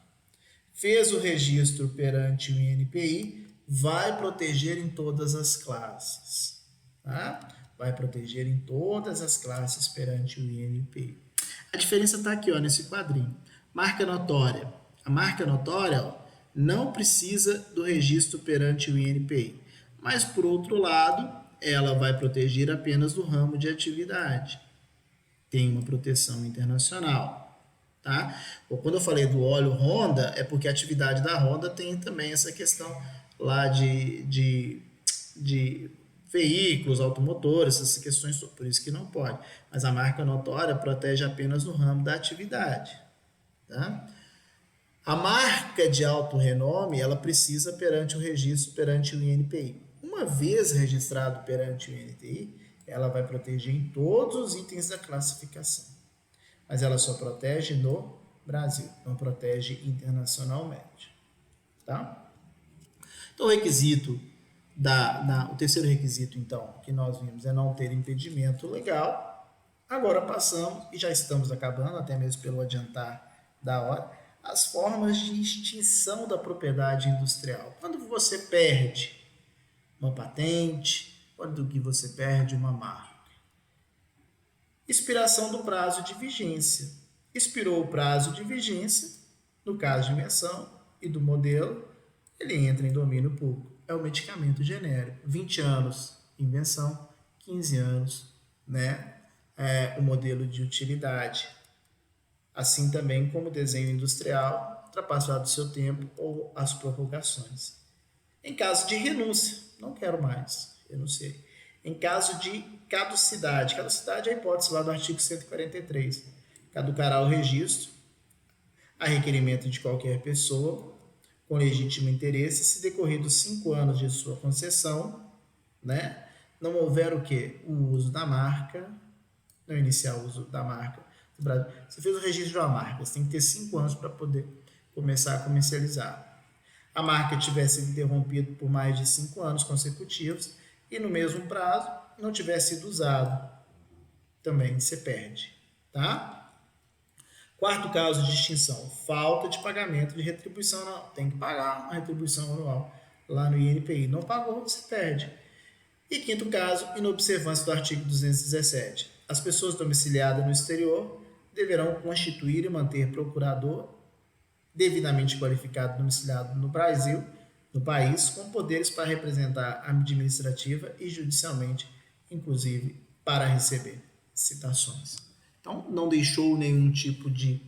Fez o registro perante o INPI, vai proteger em todas as classes. Tá? Vai proteger em todas as classes perante o INPI. A diferença está aqui, ó, nesse quadrinho. Marca notória. A marca notória, ó, não precisa do registro perante o INPI. Mas, por outro lado, ela vai proteger apenas do ramo de atividade. Tem uma proteção internacional. Tá? Quando eu falei do óleo Honda, é porque a atividade da Honda tem também essa questão lá de veículos, automotores, essas questões, por isso que não pode. Mas a marca notória protege apenas no ramo da atividade. Tá? A marca de alto renome, ela precisa perante o registro, perante o INPI. Uma vez registrado perante o INPI, ela vai proteger em todos os itens da classificação. Mas ela só protege no Brasil, não protege internacionalmente. Tá? Então, o requisito o terceiro requisito, então, que nós vimos é não ter impedimento legal. Agora passamos, e já estamos acabando, até mesmo pelo adiantar da hora, as formas de extinção da propriedade industrial. Quando você perde uma patente, quando que você perde uma marca. Expiração do prazo de vigência. Expirou o prazo de vigência, no caso de invenção e do modelo, ele entra em domínio público. É o medicamento genérico. 20 anos, invenção, 15 anos, né? O modelo de utilidade. Assim também como o desenho industrial, ultrapassado o seu tempo ou as prorrogações. Em caso de renúncia, não quero mais, renunciei. Em caso de caducidade, caducidade é a hipótese lá do artigo 143. Caducará o registro, a requerimento de qualquer pessoa, com legítimo interesse, se decorridos 5 anos de sua concessão, né, não houver o quê? O uso da marca, não iniciar o uso da marca. Você fez o registro de uma marca, você tem que ter 5 anos para poder começar a comercializar. A marca tiver sido interrompida por mais de 5 anos consecutivos e no mesmo prazo não tiver sido usado, também você perde, tá? Quarto caso de extinção, falta de pagamento de retribuição anual. Tem que pagar a retribuição anual lá no INPI. Não pagou, você perde. E quinto caso, inobservância do artigo 217. As pessoas domiciliadas no exterior deverão constituir e manter procurador devidamente qualificado domiciliado no Brasil, no país, com poderes para representar a administrativa e judicialmente, inclusive para receber citações. Então, não deixou nenhum tipo de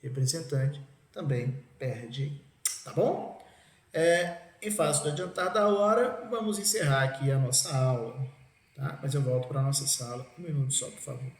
representante, também perde, tá bom? Em face do adiantar da hora, vamos encerrar aqui a nossa aula, tá? Mas eu volto para a nossa sala, um minuto só, por favor.